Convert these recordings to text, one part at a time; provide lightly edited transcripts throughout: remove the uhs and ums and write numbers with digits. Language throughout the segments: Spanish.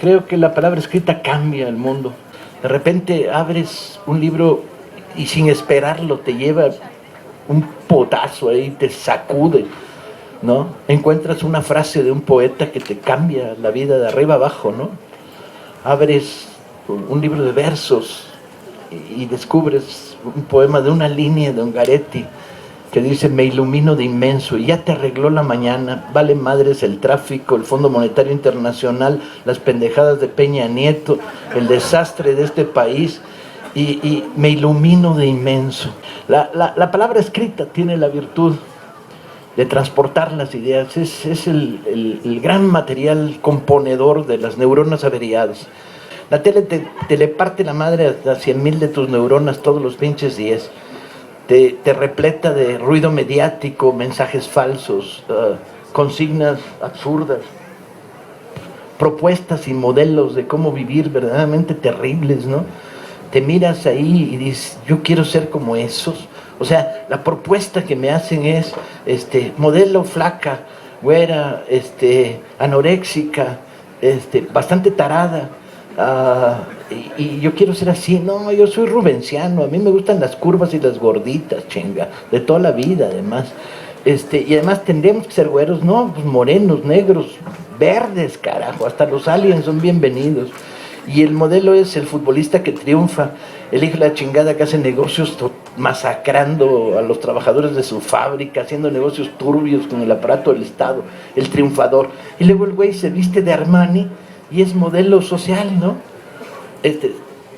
Creo que la palabra escrita cambia el mundo. De repente abres un libro y sin esperarlo te lleva un potazo ahí, te sacude, ¿no? Encuentras una frase de un poeta que te cambia la vida de arriba abajo, ¿no? Abres un libro de versos y descubres un poema de una línea de Ungaretti que dice: me ilumino de inmenso, y ya te arregló la mañana, vale madres el tráfico, el Fondo Monetario Internacional, las pendejadas de Peña Nieto, el desastre de este país, y me ilumino de inmenso. La palabra escrita tiene la virtud de transportar las ideas, es el gran material componedor de las neuronas averiadas. La tele te le parte la madre a 100,000 de tus neuronas todos los pinches días. Te repleta de ruido mediático, mensajes falsos, consignas absurdas, propuestas y modelos de cómo vivir verdaderamente terribles, ¿no? Te miras ahí y dices, yo quiero ser como esos. O sea, la propuesta que me hacen es, modelo flaca, güera, anoréxica, bastante tarada, y yo quiero ser así. No, yo soy rubenciano, a mí me gustan las curvas y las gorditas, chinga, de toda la vida además. Y además tendríamos que ser güeros, no, pues morenos, negros, verdes, carajo, hasta los aliens son bienvenidos. Y el modelo es el futbolista que triunfa, el hijo de la chingada que hace negocios masacrando a los trabajadores de su fábrica, haciendo negocios turbios con el aparato del Estado, el triunfador. Y luego el güey se viste de Armani y es modelo social, ¿no?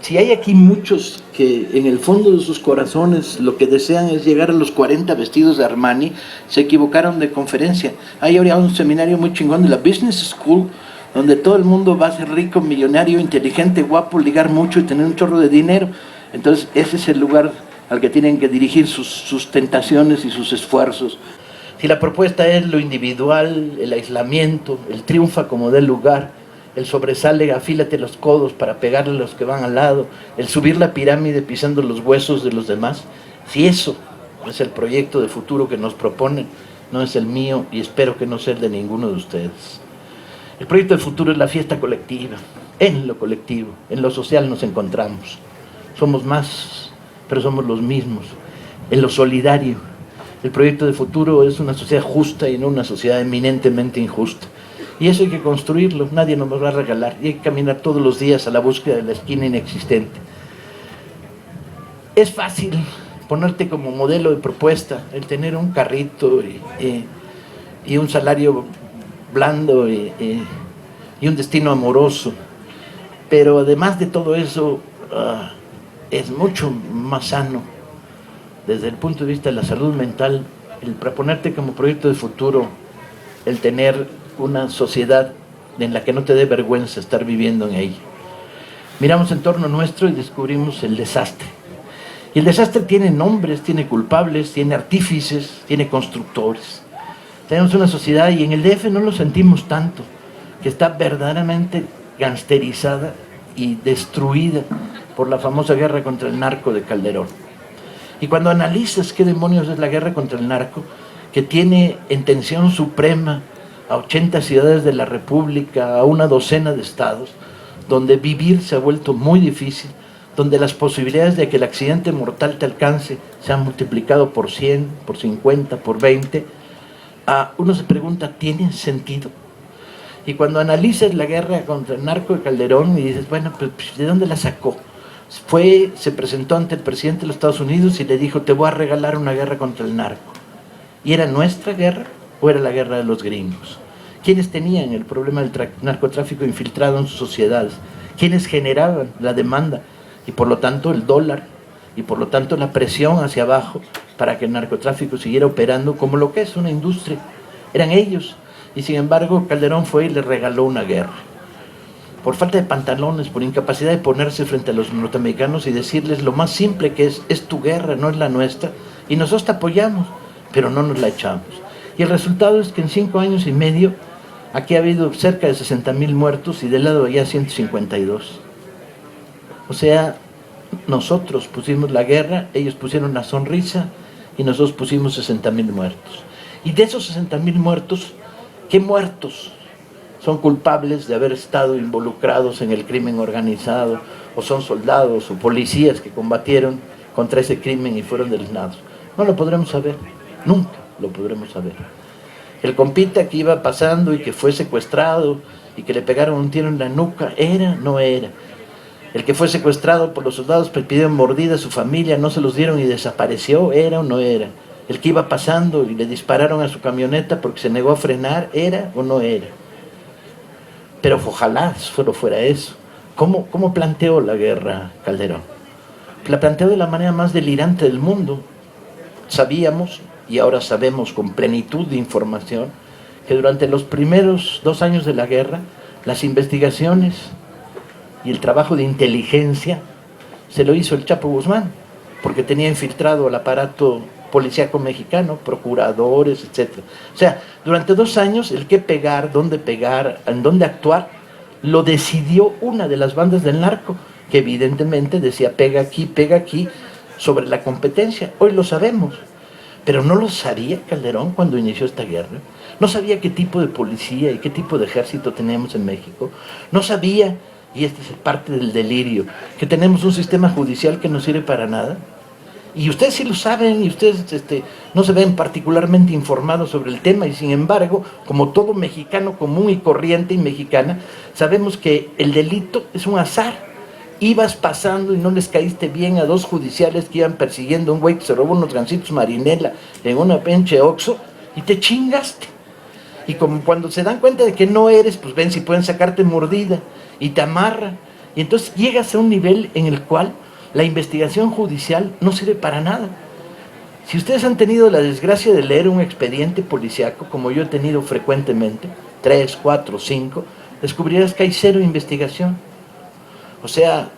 Si hay aquí muchos que en el fondo de sus corazones lo que desean es llegar a los 40 vestidos de Armani, se equivocaron de conferencia. Hay ahora un seminario muy chingón de la Business School, donde todo el mundo va a ser rico, millonario, inteligente, guapo, ligar mucho y tener un chorro de dinero. Entonces ese es el lugar al que tienen que dirigir sus tentaciones y sus esfuerzos. Si la propuesta es lo individual, el aislamiento, el triunfa como del lugar, el sobresale, afílate los codos para pegarle a los que van al lado, el subir la pirámide pisando los huesos de los demás, si eso es el proyecto de futuro que nos proponen, no es el mío y espero que no sea el de ninguno de ustedes. El proyecto del futuro es la fiesta colectiva. En lo colectivo, en lo social nos encontramos. Somos más, pero somos los mismos. En lo solidario, el proyecto de futuro es una sociedad justa y no una sociedad eminentemente injusta. Y eso hay que construirlo, nadie nos lo va a regalar. Y hay que caminar todos los días a la búsqueda de la esquina inexistente. Es fácil ponerte como modelo de propuesta el tener un carrito y un salario blando y un destino amoroso, pero además de todo eso es mucho más sano desde el punto de vista de la salud mental el proponerte como proyecto de futuro el tener una sociedad en la que no te dé vergüenza estar viviendo en ella. Miramos en torno nuestro y descubrimos el desastre. Y el desastre tiene nombres, tiene culpables, tiene artífices, tiene constructores. Tenemos una sociedad, y en el DF no lo sentimos tanto, que está verdaderamente gangsterizada y destruida por la famosa guerra contra el narco de Calderón. Y cuando analizas qué demonios es la guerra contra el narco, que tiene en tensión suprema a 80 ciudades de la República, a una docena de estados, donde vivir se ha vuelto muy difícil, donde las posibilidades de que el accidente mortal te alcance se han multiplicado por 100, por 50, por 20, uno se pregunta, ¿tiene sentido? Y cuando analizas la guerra contra el narco de Calderón y dices, bueno, pues ¿de dónde la sacó? Se presentó ante el presidente de los Estados Unidos y le dijo, te voy a regalar una guerra contra el narco. ¿Y era nuestra guerra o era la guerra de los gringos? ¿Quiénes tenían el problema del narcotráfico infiltrado en sus sociedades? ¿Quiénes generaban la demanda y por lo tanto el dólar y por lo tanto la presión hacia abajo para que el narcotráfico siguiera operando como lo que es una industria? Eran ellos. Y sin embargo Calderón fue y le regaló una guerra. Por falta de pantalones, por incapacidad de ponerse frente a los norteamericanos y decirles lo más simple que es tu guerra, no es la nuestra. Y nosotros te apoyamos, pero no nos la echamos. Y el resultado es que en 5 años y medio aquí ha habido cerca de 60,000 muertos y del lado de allá 152. O sea, nosotros pusimos la guerra, ellos pusieron la sonrisa y nosotros pusimos 60,000 muertos. Y de esos 60,000 muertos, ¿qué muertos son culpables de haber estado involucrados en el crimen organizado, o son soldados o policías que combatieron contra ese crimen y fueron deleznados. No lo podremos saber, nunca lo podremos saber. El compita que iba pasando y que fue secuestrado y que le pegaron un tiro en la nuca, ¿era? No era. El que fue secuestrado por los soldados, pidieron mordida a su familia, no se los dieron y desapareció, ¿era o no era? El que iba pasando y le dispararon a su camioneta porque se negó a frenar, ¿era o no era? Pero ojalá solo fuera eso. ¿Cómo planteó la guerra Calderón? La planteó de la manera más delirante del mundo. Sabíamos, y ahora sabemos con plenitud de información, que durante los primeros 2 años de la guerra, las investigaciones y el trabajo de inteligencia se lo hizo el Chapo Guzmán, porque tenía infiltrado al aparato policíaco mexicano, procuradores, etc. O sea, durante 2 años el qué pegar, en dónde actuar, lo decidió una de las bandas del narco, que evidentemente decía pega aquí, sobre la competencia. Hoy lo sabemos, pero no lo sabía Calderón cuando inició esta guerra. No sabía qué tipo de policía y qué tipo de ejército teníamos en México. No sabía, y este es parte del delirio, que tenemos un sistema judicial que no sirve para nada. Y ustedes sí lo saben, y ustedes no se ven particularmente informados sobre el tema, y sin embargo, como todo mexicano común y corriente y mexicana, sabemos que el delito es un azar. Ibas pasando y no les caíste bien a 2 judiciales que iban persiguiendo a un güey que se robó unos gancitos marinela en una pinche Oxxo, y te chingaste. Y como cuando se dan cuenta de que no eres, pues ven si pueden sacarte mordida, y te amarran. Y entonces llegas a un nivel en el cual la investigación judicial no sirve para nada. Si ustedes han tenido la desgracia de leer un expediente policiaco, como yo he tenido frecuentemente, 3, 4, 5, descubrirás que hay 0 investigación. O sea,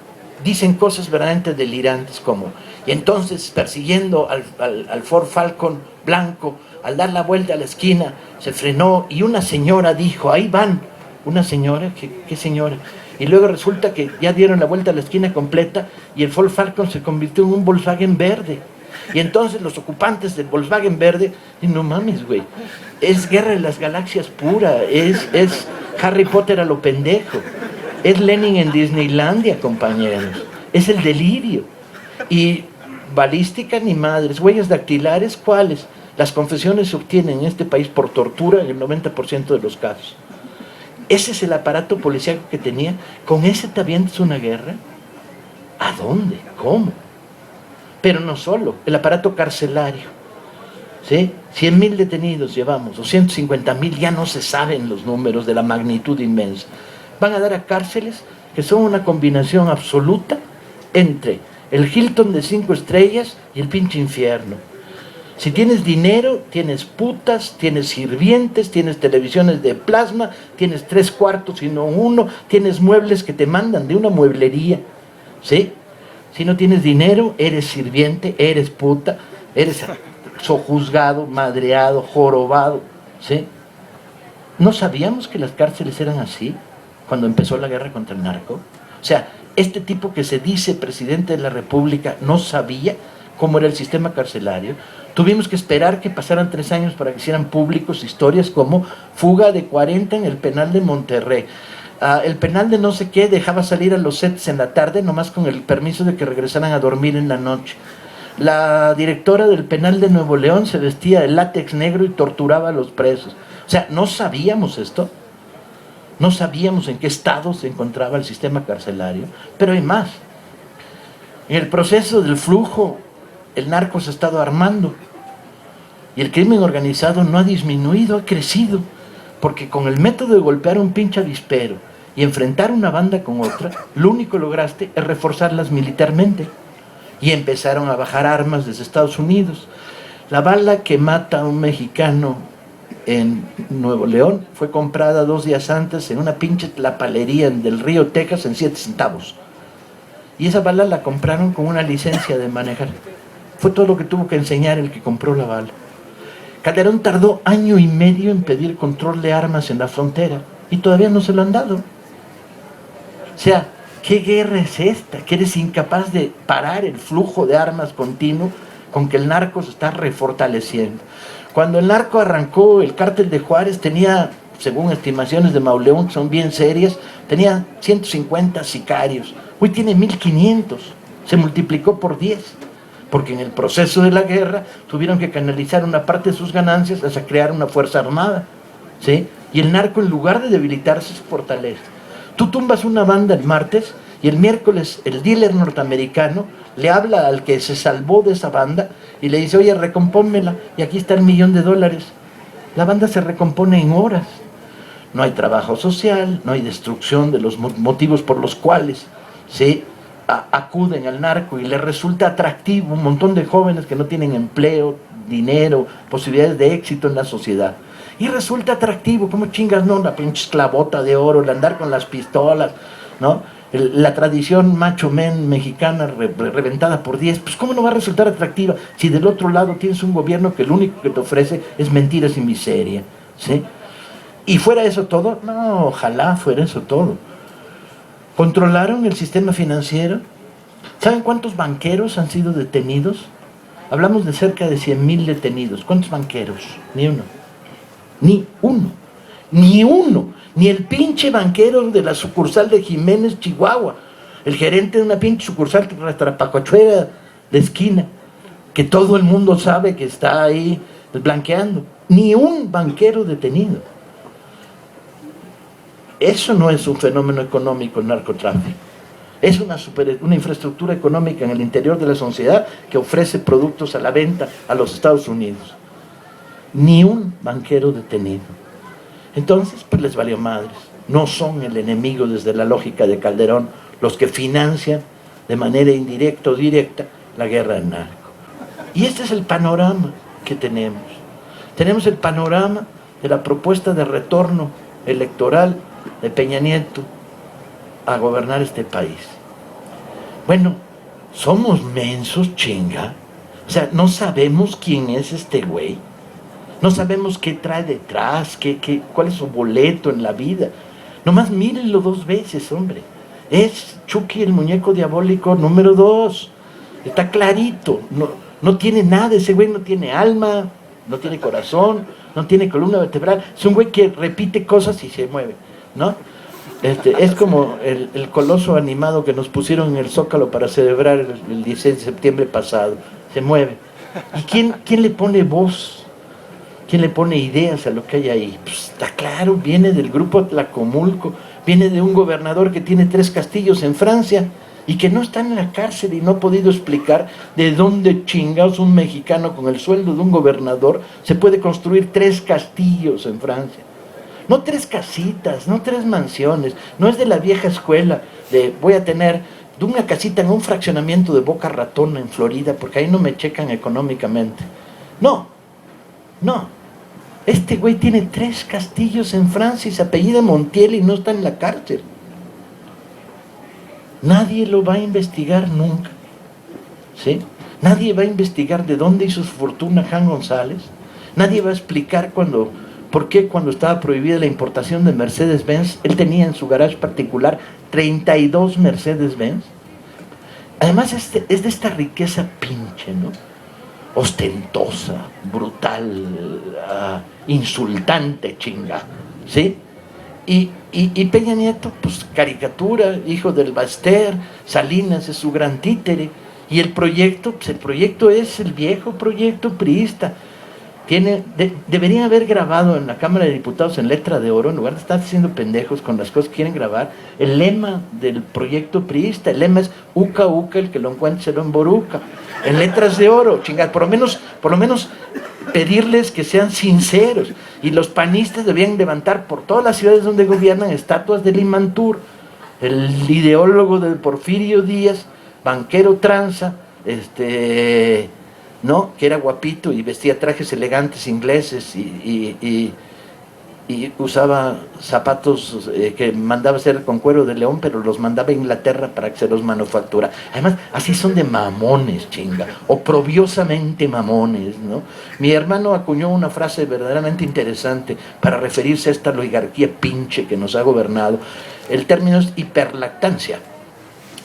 dicen cosas verdaderamente delirantes como, y entonces persiguiendo al Ford Falcon blanco, al dar la vuelta a la esquina, se frenó y una señora dijo, ahí van. ¿Una señora? ¿Qué señora? Y luego resulta que ya dieron la vuelta a la esquina completa y el Ford Falcon se convirtió en un Volkswagen verde. Y entonces los ocupantes del Volkswagen verde, y no mames, güey, es Guerra de las Galaxias pura, es Harry Potter a lo pendejo, es Lenin en Disneylandia, compañeros, es el delirio. Y balística ni madres, huellas dactilares, ¿cuáles? Las confesiones se obtienen en este país por tortura en el 90% de los casos. Ese es el aparato policial que tenía. ¿Con ese te avientas una guerra? ¿A dónde? ¿Cómo? Pero no solo, el aparato carcelario, ¿sí? 100,000 detenidos llevamos, 250,000, ya no se saben los números de la magnitud inmensa. Van a dar a cárceles que son una combinación absoluta entre el Hilton de 5 estrellas y el pinche infierno. Si tienes dinero, tienes putas, tienes sirvientes, tienes televisiones de plasma, tienes 3 cuartos y no 1, tienes muebles que te mandan de una mueblería, ¿sí? Si no tienes dinero, eres sirviente, eres puta, eres sojuzgado, madreado, jorobado, ¿sí? ¿No sabíamos que las cárceles eran así cuando empezó la guerra contra el narco? O sea, este tipo que se dice presidente de la República no sabía cómo era el sistema carcelario. Tuvimos que esperar que pasaran 3 años para que hicieran públicos historias como fuga de 40 en el penal de Monterrey. El penal de no sé qué dejaba salir a los sets en la tarde, nomás con el permiso de que regresaran a dormir en la noche. La directora del penal de Nuevo León se vestía de látex negro y torturaba a los presos. O sea, no sabíamos esto. No sabíamos en qué estado se encontraba el sistema carcelario. Pero hay más. En el proceso del flujo, el narco se ha estado armando. Y el crimen organizado no ha disminuido, ha crecido. Porque con el método de golpear a un pinche avispero y enfrentar una banda con otra, lo único que lograste es reforzarlas militarmente. Y empezaron a bajar armas desde Estados Unidos. La bala que mata a un mexicano en Nuevo León fue comprada 2 días antes en una pinche tlapalería del Río, Texas, en 7 centavos. Y esa bala la compraron con una licencia de manejar. Fue todo lo que tuvo que enseñar el que compró la bala. Calderón tardó 1 año y medio en pedir control de armas en la frontera y todavía no se lo han dado. O sea, ¿qué guerra es esta? Que eres incapaz de parar el flujo de armas continuo con que el narco se está refortaleciendo. Cuando el narco arrancó, el cártel de Juárez tenía según estimaciones de Mauleón, que son bien serias, tenía 150 sicarios. Hoy tiene 1500, se multiplicó por 10, porque en el proceso de la guerra tuvieron que canalizar una parte de sus ganancias hasta crear una fuerza armada, ¿sí? Y el narco, en lugar de debilitarse, se fortalece. Tú tumbas una banda el martes y el miércoles el dealer norteamericano le habla al que se salvó de esa banda y le dice: oye, recompónmela, y aquí está $1.000.000. La banda se recompone en horas. No hay trabajo social, no hay destrucción de los motivos por los cuales se acuden al narco, y les resulta atractivo un montón de jóvenes que no tienen empleo, dinero, posibilidades de éxito en la sociedad. Y resulta atractivo, ¿cómo chingas no? La pinche esclavota de oro, el andar con las pistolas, ¿no? La tradición macho men mexicana reventada por 10, pues ¿cómo no va a resultar atractiva si del otro lado tienes un gobierno que lo único que te ofrece es mentiras y miseria, ¿sí? ¿Y fuera eso todo? No, ojalá fuera eso todo. ¿Controlaron el sistema financiero? ¿Saben cuántos banqueros han sido detenidos? Hablamos de cerca de 100,000 detenidos. ¿Cuántos banqueros? Ni uno. Ni uno. Ni uno. Ni el pinche banquero de la sucursal de Jiménez, Chihuahua. El gerente de una pinche sucursal Trapacochuela de esquina, que todo el mundo sabe que está ahí blanqueando. Ni un banquero detenido. Eso no es un fenómeno económico, el narcotráfico. Es una infraestructura económica en el interior de la sociedad que ofrece productos a la venta a los Estados Unidos. Ni un banquero detenido. Entonces, pues les valió madres. No son el enemigo desde la lógica de Calderón los que financian de manera indirecta o directa la guerra del narco. Y este es el panorama que tenemos. Tenemos el panorama de la propuesta de retorno electoral de Peña Nieto a gobernar este país. Bueno, somos mensos, chinga. O sea, no sabemos quién es este güey. No sabemos qué trae detrás, cuál es su boleto en la vida. Nomás mírenlo 2 veces, hombre. Es Chucky, el muñeco diabólico número 2. Está clarito. No tiene nada, ese güey no tiene alma, no tiene corazón, no tiene columna vertebral. Es un güey que repite cosas y se mueve, ¿no? Es como el coloso animado que nos pusieron en el Zócalo para celebrar el 16 de septiembre pasado. Se mueve. ¿Y quién le pone voz? ¿Quién le pone ideas a lo que hay ahí? Pues está claro, viene del grupo Tlacomulco, viene de un gobernador que tiene 3 castillos en Francia y que no está en la cárcel y no ha podido explicar de dónde chingados un mexicano con el sueldo de un gobernador se puede construir 3 castillos en Francia. No 3 casitas, no 3 mansiones, no es de la vieja escuela de voy a tener de una casita en un fraccionamiento de Boca Ratona en Florida porque ahí no me checan económicamente. No. Este güey tiene 3 castillos en Francia y se apellida Montiel y no está en la cárcel. Nadie lo va a investigar nunca, ¿sí? Nadie va a investigar de dónde hizo su fortuna Jan González. Nadie va a explicar por qué cuando estaba prohibida la importación de Mercedes-Benz, él tenía en su garage particular 32 Mercedes-Benz. Además es de esta riqueza pinche, ¿no? Ostentosa, brutal, insultante, chinga, ¿sí? Y Peña Nieto, pues caricatura, hijo del Baster, Salinas es su gran títere, y el proyecto, pues el proyecto es el viejo proyecto priista. Deberían haber grabado en la Cámara de Diputados en letra de oro, en lugar de estar haciendo pendejos con las cosas que quieren grabar, el lema del proyecto priista. El lema es uca uca, el que lo encuentre se lo emboruca, en letras de oro, chingada. Por lo menos pedirles que sean sinceros. Y los panistas debían levantar por todas las ciudades donde gobiernan estatuas de Limantur, el ideólogo de Porfirio Díaz, banquero tranza, ¿no? Que era guapito y vestía trajes elegantes ingleses y usaba zapatos que mandaba hacer con cuero de león, pero los mandaba a Inglaterra para que se los manufactura. Además, así son de mamones, chinga, oprobiosamente mamones, ¿no? Mi hermano acuñó una frase verdaderamente interesante para referirse a esta oligarquía pinche que nos ha gobernado. El término es hiperlactancia,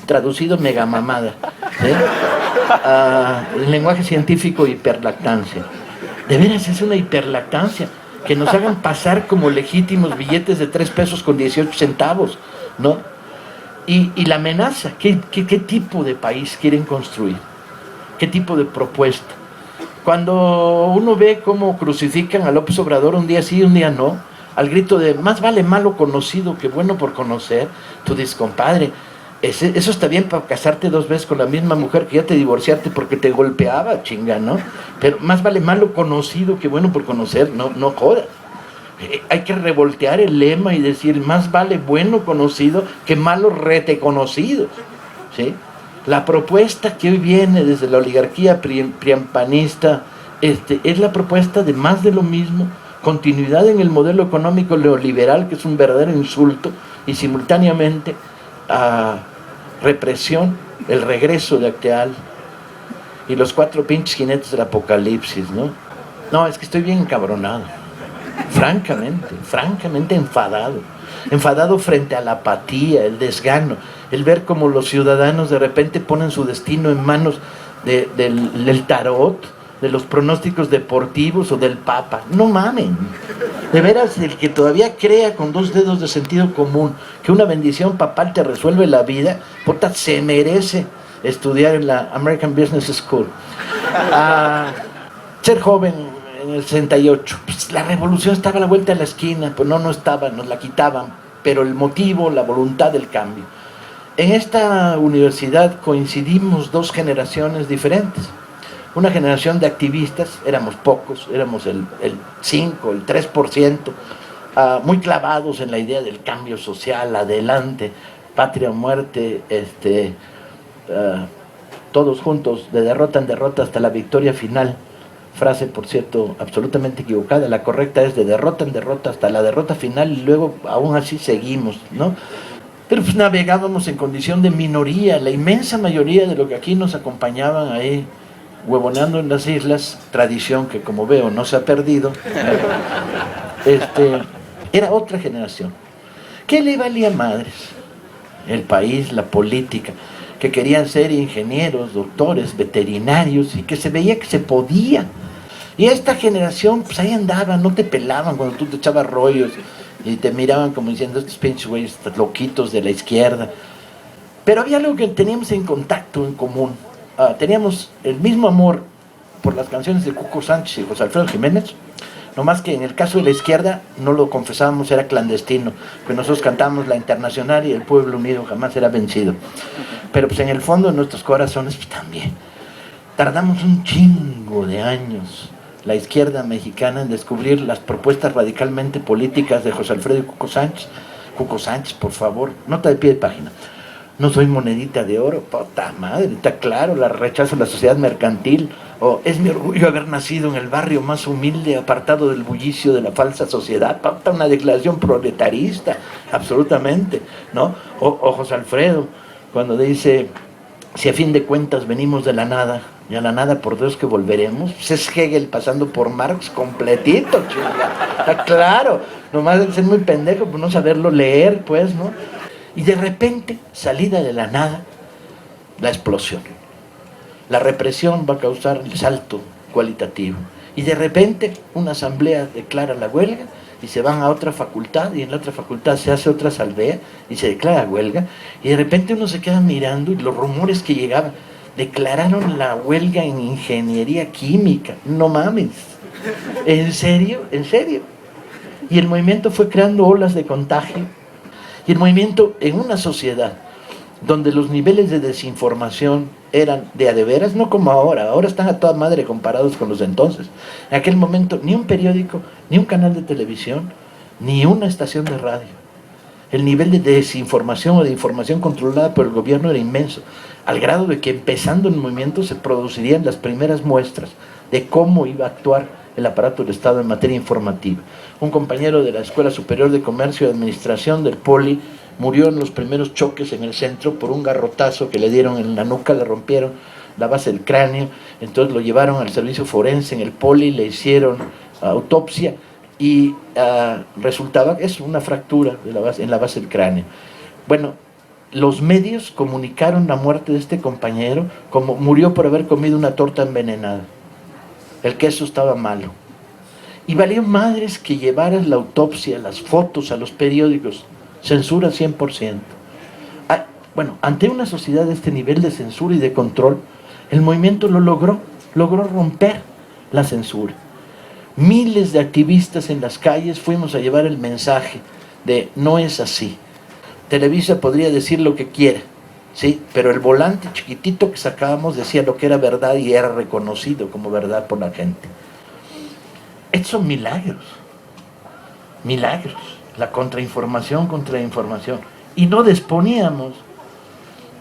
traducido megamamada, el lenguaje científico, hiperlactancia. De veras es una hiperlactancia. que nos hagan pasar como legítimos billetes de 3 pesos con 18 centavos, ¿no? Y la amenaza, ¿qué tipo de país quieren construir? ¿Qué tipo de propuesta? Cuando uno ve cómo crucifican a López Obrador un día sí, un día no, al grito de más vale malo conocido que bueno por conocer, tú dices, compadre, eso está bien para casarte 2 veces con la misma mujer que ya te divorciaste porque te golpeaba, chinga, ¿no? Pero más vale malo conocido que bueno por conocer, no jodas. Hay que revoltear el lema y decir, más vale bueno conocido que malo rete conocido, ¿sí? La propuesta que hoy viene desde la oligarquía priampanista es la propuesta de más de lo mismo, continuidad en el modelo económico neoliberal, que es un verdadero insulto, y simultáneamente represión, el regreso de Acteal y los 4 pinches jinetes del apocalipsis, ¿no? No, es que estoy bien encabronado, francamente enfadado frente a la apatía, el desgano, el ver cómo los ciudadanos de repente ponen su destino en manos del tarot, de los pronósticos deportivos o del Papa. No mamen. De veras, el que todavía crea con 2 dedos de sentido común que una bendición papal te resuelve la vida, puta, se merece estudiar en la American Business School. Ser joven en el 68, pues la revolución estaba a la vuelta de la esquina, pues no estaba, nos la quitaban, pero el motivo, la voluntad del cambio. En esta universidad coincidimos 2 generaciones diferentes. Una generación de activistas, éramos pocos, éramos el 5, el 3%, muy clavados en la idea del cambio social, adelante, patria o muerte, todos juntos, de derrota en derrota hasta la victoria final. Frase, por cierto, absolutamente equivocada. La correcta es de derrota en derrota hasta la derrota final y luego aún así seguimos, ¿no? Pero pues navegábamos en condición de minoría. La inmensa mayoría de lo que aquí nos acompañaban ahí, huevoneando en las islas, tradición que como veo no se ha perdido, era otra generación. ¿Qué le valía madres? El país, la política, que querían ser ingenieros, doctores, veterinarios y que se veía que se podía. Y esta generación, pues ahí andaban, no te pelaban cuando tú te echabas rollos y te miraban como diciendo, estos pinches güeyes, estos loquitos de la izquierda. Pero había algo que teníamos en contacto, en común. Teníamos el mismo amor por las canciones de Cuco Sánchez y José Alfredo Jiménez, nomás que en el caso de la izquierda no lo confesábamos, era clandestino, pues nosotros cantábamos La Internacional y El Pueblo Unido jamás era vencido. Pero pues en el fondo de nuestros corazones pues también. Tardamos un chingo de años, la izquierda mexicana, en descubrir las propuestas radicalmente políticas de José Alfredo y Cuco Sánchez. Cuco Sánchez, por favor, nota de pie de página. No soy monedita de oro, puta madre, está claro, la rechazo a la sociedad mercantil, o es mi orgullo haber nacido en el barrio más humilde, apartado del bullicio de la falsa sociedad, puta, una declaración proletarista, absolutamente, ¿no? O José Alfredo, cuando dice, si a fin de cuentas venimos de la nada, y a la nada por Dios que volveremos, pues es Hegel pasando por Marx completito, chinga, está claro, nomás de ser muy pendejo por no saberlo leer, pues, ¿no? Y de repente, salida de la nada, la explosión. La represión va a causar el salto cualitativo. Y de repente, una asamblea declara la huelga y se van a otra facultad y en la otra facultad se hace otra asamblea y se declara huelga. Y de repente uno se queda mirando y los rumores que llegaban, declararon la huelga en ingeniería química. No mames. ¿En serio? ¿En serio? Y el movimiento fue creando olas de contagio. Y el movimiento en una sociedad donde los niveles de desinformación eran de a de veras, no como ahora están a toda madre comparados con los de entonces. En aquel momento ni un periódico, ni un canal de televisión, ni una estación de radio. El nivel de desinformación o de información controlada por el gobierno era inmenso, al grado de que empezando el movimiento se producirían las primeras muestras de cómo iba a actuar el aparato del Estado en materia informativa. Un compañero de la Escuela Superior de Comercio y Administración del Poli murió en los primeros choques en el centro por un garrotazo que le dieron en la nuca, le rompieron la base del cráneo, entonces lo llevaron al servicio forense en el Poli, le hicieron autopsia y resultaba, es una fractura de en la base del cráneo. Bueno, los medios comunicaron la muerte de este compañero como murió por haber comido una torta envenenada. El queso estaba malo. Y valió madres que llevaras la autopsia, las fotos a los periódicos. Censura 100%. Bueno, ante una sociedad de este nivel de censura y de control, el movimiento lo logró romper la censura. Miles de activistas en las calles fuimos a llevar el mensaje de no es así. Televisa podría decir lo que quiera, ¿sí? Pero el volante chiquitito que sacábamos decía lo que era verdad y era reconocido como verdad por la gente. Estos son milagros, la contrainformación. Y no disponíamos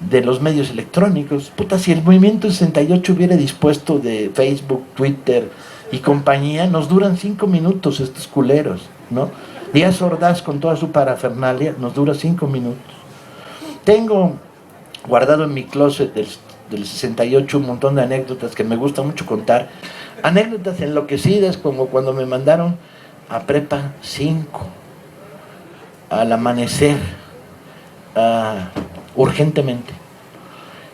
de los medios electrónicos. Puta, si el movimiento 68 hubiera dispuesto de Facebook, Twitter y compañía, nos duran 5 minutos estos culeros, ¿no? Díaz Ordaz con toda su parafernalia nos dura 5 minutos. Tengo guardado en mi closet del 68 un montón de anécdotas que me gusta mucho contar. Anécdotas enloquecidas, como cuando me mandaron a Prepa 5 al amanecer, urgentemente.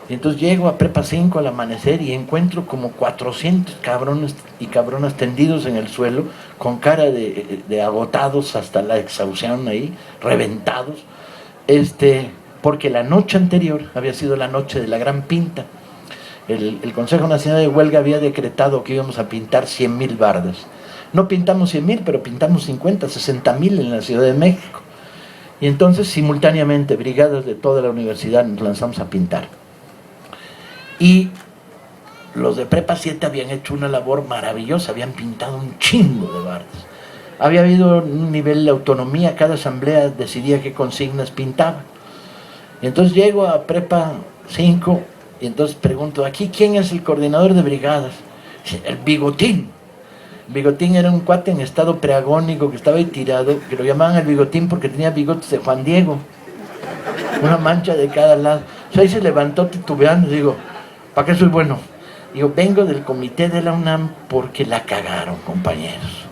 Y entonces llego a Prepa 5 al amanecer y encuentro como 400 cabrones y cabronas tendidos en el suelo, con cara de agotados hasta la exhaustión ahí, reventados, porque la noche anterior había sido la noche de la gran pinta. El Consejo Nacional de Huelga había decretado que íbamos a pintar 100,000 bardas. No pintamos 100,000, pero pintamos 50, 60,000 en la Ciudad de México. Y entonces, simultáneamente, brigadas de toda la universidad nos lanzamos a pintar. Y los de Prepa 7 habían hecho una labor maravillosa, habían pintado un chingo de bardas. Había habido un nivel de autonomía, cada asamblea decidía qué consignas pintaba. Y entonces llego a Prepa 5 y entonces pregunto, ¿aquí quién es el coordinador de brigadas? El Bigotín. Bigotín era un cuate en estado preagónico que estaba ahí tirado, que lo llamaban el Bigotín porque tenía bigotes de Juan Diego, una mancha de cada lado. O sea, ahí se levantó titubeando y digo, ¿para qué soy bueno? Digo, vengo del comité de la UNAM porque la cagaron, compañeros.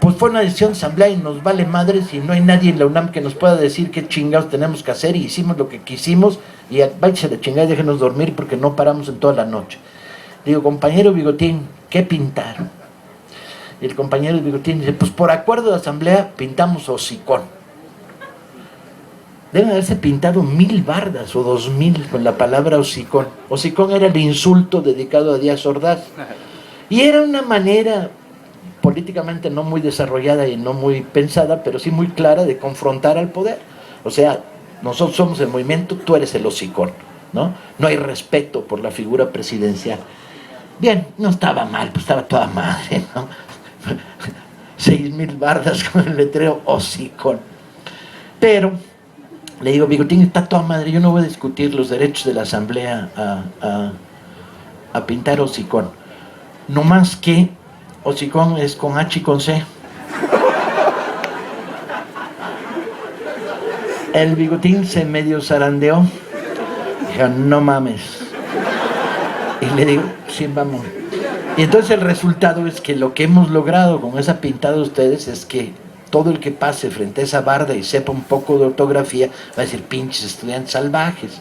Pues fue una decisión de asamblea y nos vale madres y no hay nadie en la UNAM que nos pueda decir qué chingados tenemos que hacer y hicimos lo que quisimos y váyase a la chingada y déjenos dormir porque no paramos en toda la noche. Digo, compañero Bigotín, ¿qué pintaron? Y el compañero Bigotín dice, pues por acuerdo de asamblea pintamos hocicón. Deben haberse pintado 1,000 bardas o 2,000 con la palabra hocicón. Hocicón era el insulto dedicado a Díaz Ordaz. Y era una manera políticamente no muy desarrollada y no muy pensada, pero sí muy clara de confrontar al poder. O sea, nosotros somos el movimiento, tú eres el hocicón, ¿no? No hay respeto por la figura presidencial. Bien, no estaba mal, pues estaba toda madre, ¿no? 6,000 bardas con el letrero hocicón. Pero le digo, Bigotín, está toda madre, yo no voy a discutir los derechos de la asamblea a pintar hocicón. No más que hocicón es con H y con C. El Bigotín se medio zarandeó. Dijo, no mames. Y le digo, sí, vamos. Y entonces el resultado es que lo que hemos logrado con esa pintada de ustedes es que todo el que pase frente a esa barda y sepa un poco de ortografía va a decir, pinches estudiantes salvajes,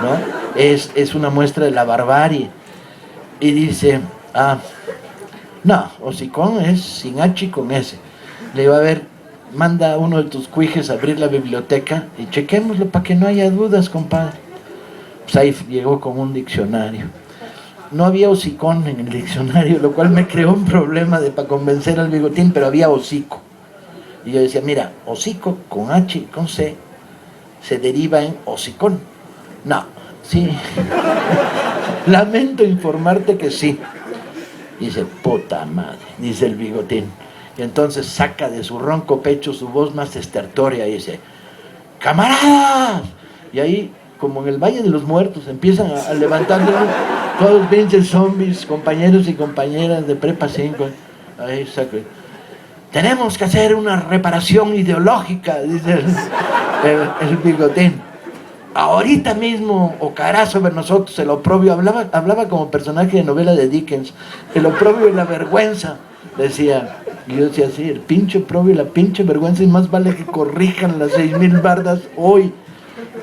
¿no? Es una muestra de la barbarie. Y dice, no, hocicón es sin H y con S. Le digo, a ver, manda a uno de tus cuijes a abrir la biblioteca y chequémoslo para que no haya dudas, compadre. Pues ahí llegó con un diccionario. No había hocicón en el diccionario, lo cual me creó un problema para convencer al Bigotín, pero había hocico. Y yo decía, mira, hocico con H y con C se deriva en hocicón. No, sí. Lamento informarte que sí. Dice, puta madre, dice el Bigotín. Y entonces saca de su ronco pecho su voz más estertórea y dice, ¡camaradas! Y ahí, como en el Valle de los Muertos, empiezan a levantar todos 20 zombies, compañeros y compañeras de Prepa 5. Ahí saca. Tenemos que hacer una reparación ideológica, dice el Bigotín. Ahorita mismo ocará sobre nosotros el oprobio. Hablaba como personaje de novela de Dickens. El oprobio y la vergüenza, decía. Y yo decía así, el pinche oprobio y la pinche vergüenza, y más vale que corrijan las 6,000 bardas hoy.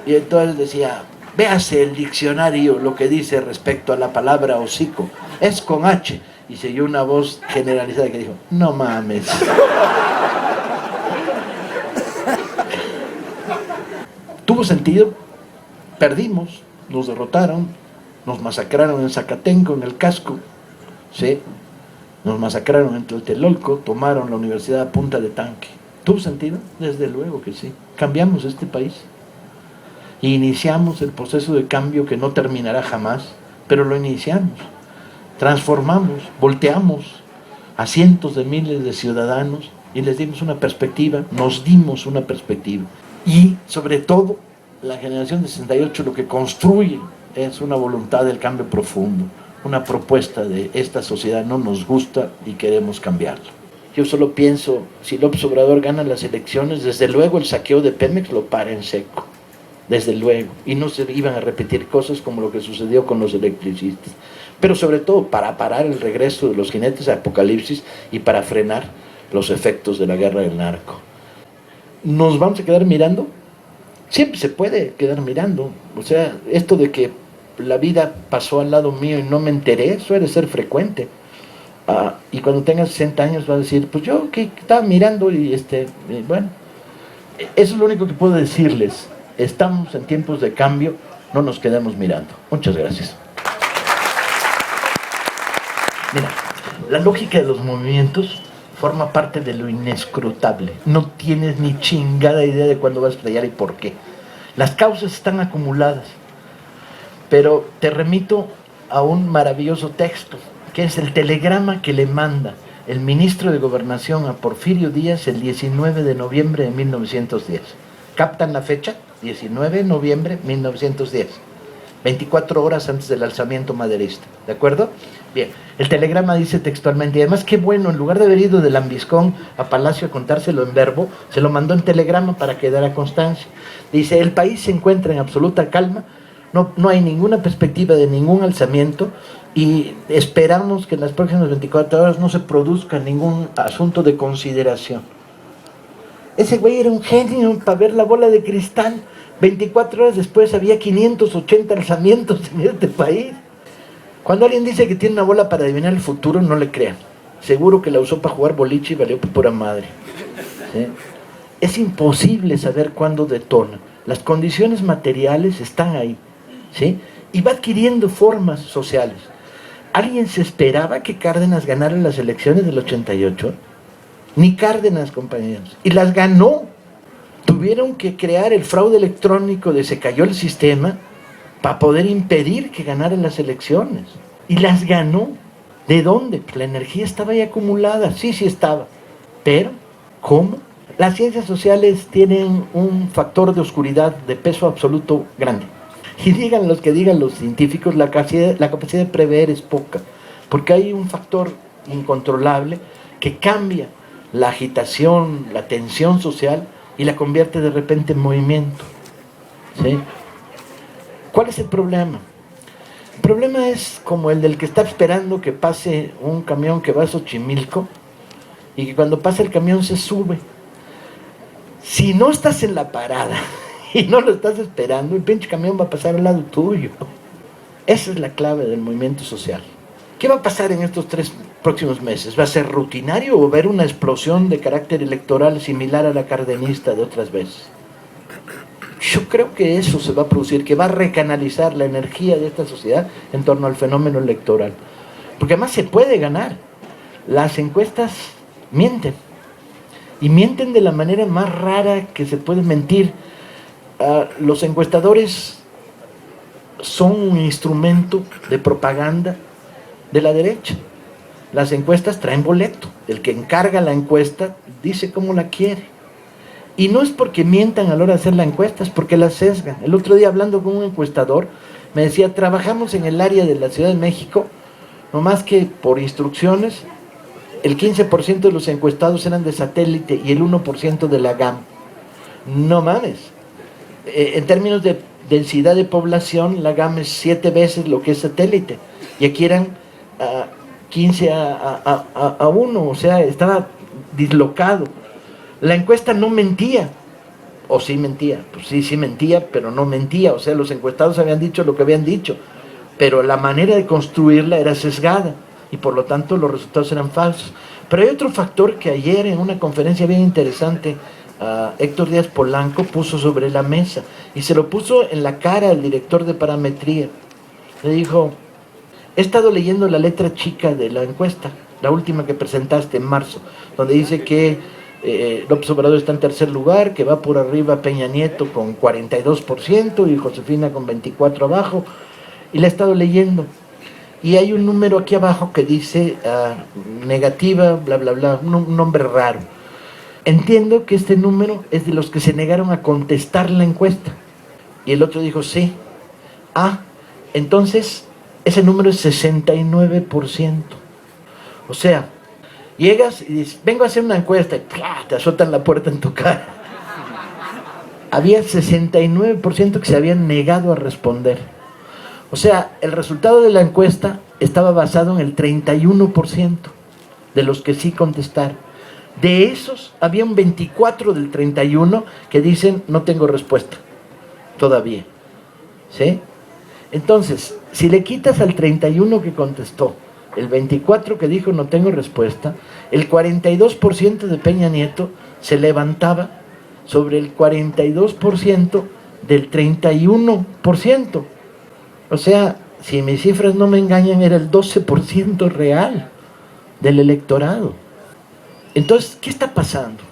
Y entonces decía, véase el diccionario lo que dice respecto a la palabra hocico. Es con H. y se oyó una voz generalizada que dijo, no mames. ¿Tuvo sentido? Perdimos, nos derrotaron, nos masacraron en Zacatenco, en el casco, ¿sí? Nos masacraron en Tlatelolco, tomaron la universidad a punta de tanque. ¿Tuvo sentido? Desde luego que sí. Cambiamos este país. Y iniciamos el proceso de cambio que no terminará jamás, pero lo iniciamos. Transformamos, volteamos a cientos de miles de ciudadanos y les dimos una perspectiva, nos dimos una perspectiva. Y sobre todo, la generación de 68 lo que construye es una voluntad del cambio profundo, una propuesta de esta sociedad no nos gusta y queremos cambiarla. Yo solo pienso, si López Obrador gana las elecciones, desde luego el saqueo de Pemex lo para en seco, desde luego, y no se iban a repetir cosas como lo que sucedió con los electricistas, pero sobre todo para parar el regreso de los jinetes de Apocalipsis y para frenar los efectos de la guerra del narco. ¿Nos vamos a quedar mirando? Siempre se puede quedar mirando, o sea, esto de que la vida pasó al lado mío y no me enteré, suele ser frecuente. Y cuando tengas 60 años vas a decir, pues yo que estaba mirando y bueno, eso es lo único que puedo decirles. Estamos en tiempos de cambio, no nos quedemos mirando. Muchas gracias. Mira, la lógica de los movimientos forma parte de lo inescrutable. No tienes ni chingada idea de cuándo vas a estallar y por qué. Las causas están acumuladas. Pero te remito a un maravilloso texto, que es el telegrama que le manda el ministro de Gobernación a Porfirio Díaz el 19 de noviembre de 1910. ¿Captan la fecha? 19 de noviembre de 1910. 24 horas antes del alzamiento maderista. ¿De acuerdo? Bien, el telegrama dice textualmente, y además qué bueno, en lugar de haber ido de Lambiscón a Palacio a contárselo en verbo, se lo mandó en telegrama para que diera constancia. Dice, el país se encuentra en absoluta calma, no hay ninguna perspectiva de ningún alzamiento y esperamos que en las próximas 24 horas no se produzca ningún asunto de consideración. Ese güey era un genio para ver la bola de cristal. 24 horas después había 580 alzamientos en este país. Cuando alguien dice que tiene una bola para adivinar el futuro, no le crean. Seguro que la usó para jugar boliche y valió por pura madre. ¿Sí? Es imposible saber cuándo detona. Las condiciones materiales están ahí. ¿Sí? Y va adquiriendo formas sociales. ¿Alguien se esperaba que Cárdenas ganara las elecciones del 88? Ni Cárdenas, compañeros. Y las ganó. Tuvieron que crear el fraude electrónico de se cayó el sistema para poder impedir que ganaran las elecciones. Y las ganó. ¿De dónde? Pues la energía estaba ahí acumulada. Sí estaba. Pero, ¿cómo? Las ciencias sociales tienen un factor de oscuridad de peso absoluto grande. Y digan los que digan los científicos, la capacidad de prever es poca, porque hay un factor incontrolable que cambia la agitación, la tensión social y la convierte de repente en movimiento. ¿Sí? ¿Cuál es el problema? El problema es como el del que está esperando que pase un camión que va a Xochimilco y que cuando pasa el camión se sube. Si no estás en la parada y no lo estás esperando, el pinche camión va a pasar al lado tuyo. Esa es la clave del movimiento social. ¿Qué va a pasar en estos 3 próximos meses? ¿Va a ser rutinario o va a haber una explosión de carácter electoral similar a la cardenista de otras veces? Yo creo que eso se va a producir, que va a recanalizar la energía de esta sociedad en torno al fenómeno electoral. Porque además se puede ganar. Las encuestas mienten. Y mienten de la manera más rara que se puede mentir. Los encuestadores son un instrumento de propaganda de la derecha. Las encuestas traen boleto. El que encarga la encuesta dice cómo la quiere. Y no es porque mientan a la hora de hacer la encuesta, es porque la sesgan. El otro día hablando con un encuestador, me decía, trabajamos en el área de la Ciudad de México, nomás que por instrucciones, el 15% de los encuestados eran de satélite y el 1% de la GAM. No mames. En términos de densidad de población, la GAM es 7 veces lo que es satélite. Y aquí eran 15 a 1, o sea, estaba dislocado. La encuesta no mentía, o sí mentía, pues sí mentía, pero no mentía, o sea, los encuestados habían dicho lo que habían dicho, pero la manera de construirla era sesgada. y por lo tanto los resultados eran falsos. Pero hay otro factor que ayer en una conferencia bien interesante Héctor Díaz Polanco puso sobre la mesa y se lo puso en la cara al director de parametría. Le dijo: he estado leyendo la letra chica de la encuesta, la última que presentaste en marzo, donde dice que López Obrador está en tercer lugar, que va por arriba Peña Nieto con 42% y Josefina con 24% abajo, y la he estado leyendo. Y hay un número aquí abajo que dice negativa, bla, bla, bla, un nombre raro. Entiendo que este número es de los que se negaron a contestar la encuesta. Y el otro dijo: sí. Entonces ese número es 69%. O sea, llegas y dices: vengo a hacer una encuesta, y te azotan la puerta en tu cara. Había 69% que se habían negado a responder. O sea, el resultado de la encuesta estaba basado en el 31% de los que sí contestaron. De esos, había un 24 del 31 que dicen: no tengo respuesta todavía. ¿Sí? Entonces, si le quitas al 31 que contestó, el 24 que dijo no tengo respuesta, el 42% de Peña Nieto se levantaba sobre el 42% del 31%. O sea, si mis cifras no me engañan, era el 12% real del electorado. Entonces, ¿qué está pasando?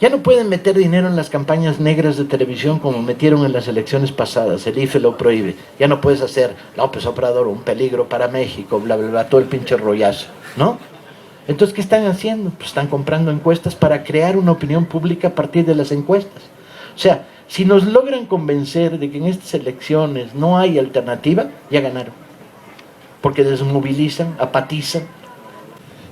Ya no pueden meter dinero en las campañas negras de televisión como metieron en las elecciones pasadas. El IFE lo prohíbe. Ya no puedes hacer López Obrador, un peligro para México, bla, bla, bla, todo el pinche rollazo, ¿no? Entonces, ¿qué están haciendo? Pues están comprando encuestas para crear una opinión pública a partir de las encuestas. O sea, si nos logran convencer de que en estas elecciones no hay alternativa, ya ganaron. Porque desmovilizan, apatizan.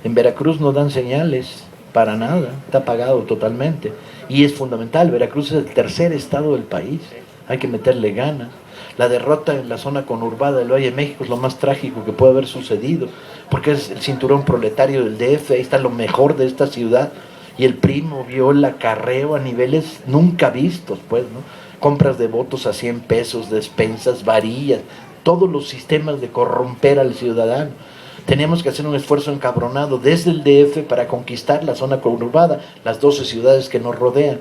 En Veracruz no dan señales para nada, está apagado totalmente. Y es fundamental, Veracruz es el tercer estado del país, hay que meterle ganas. La derrota en la zona conurbada del Valle de México es lo más trágico que puede haber sucedido, porque es el cinturón proletario del DF, ahí está lo mejor de esta ciudad, y el PRI movió el acarreo a niveles nunca vistos, pues, ¿no? Compras de votos a 100 pesos, despensas, varillas, todos los sistemas de corromper al ciudadano. Tenemos que hacer un esfuerzo encabronado desde el DF para conquistar la zona conurbada, las 12 ciudades que nos rodean.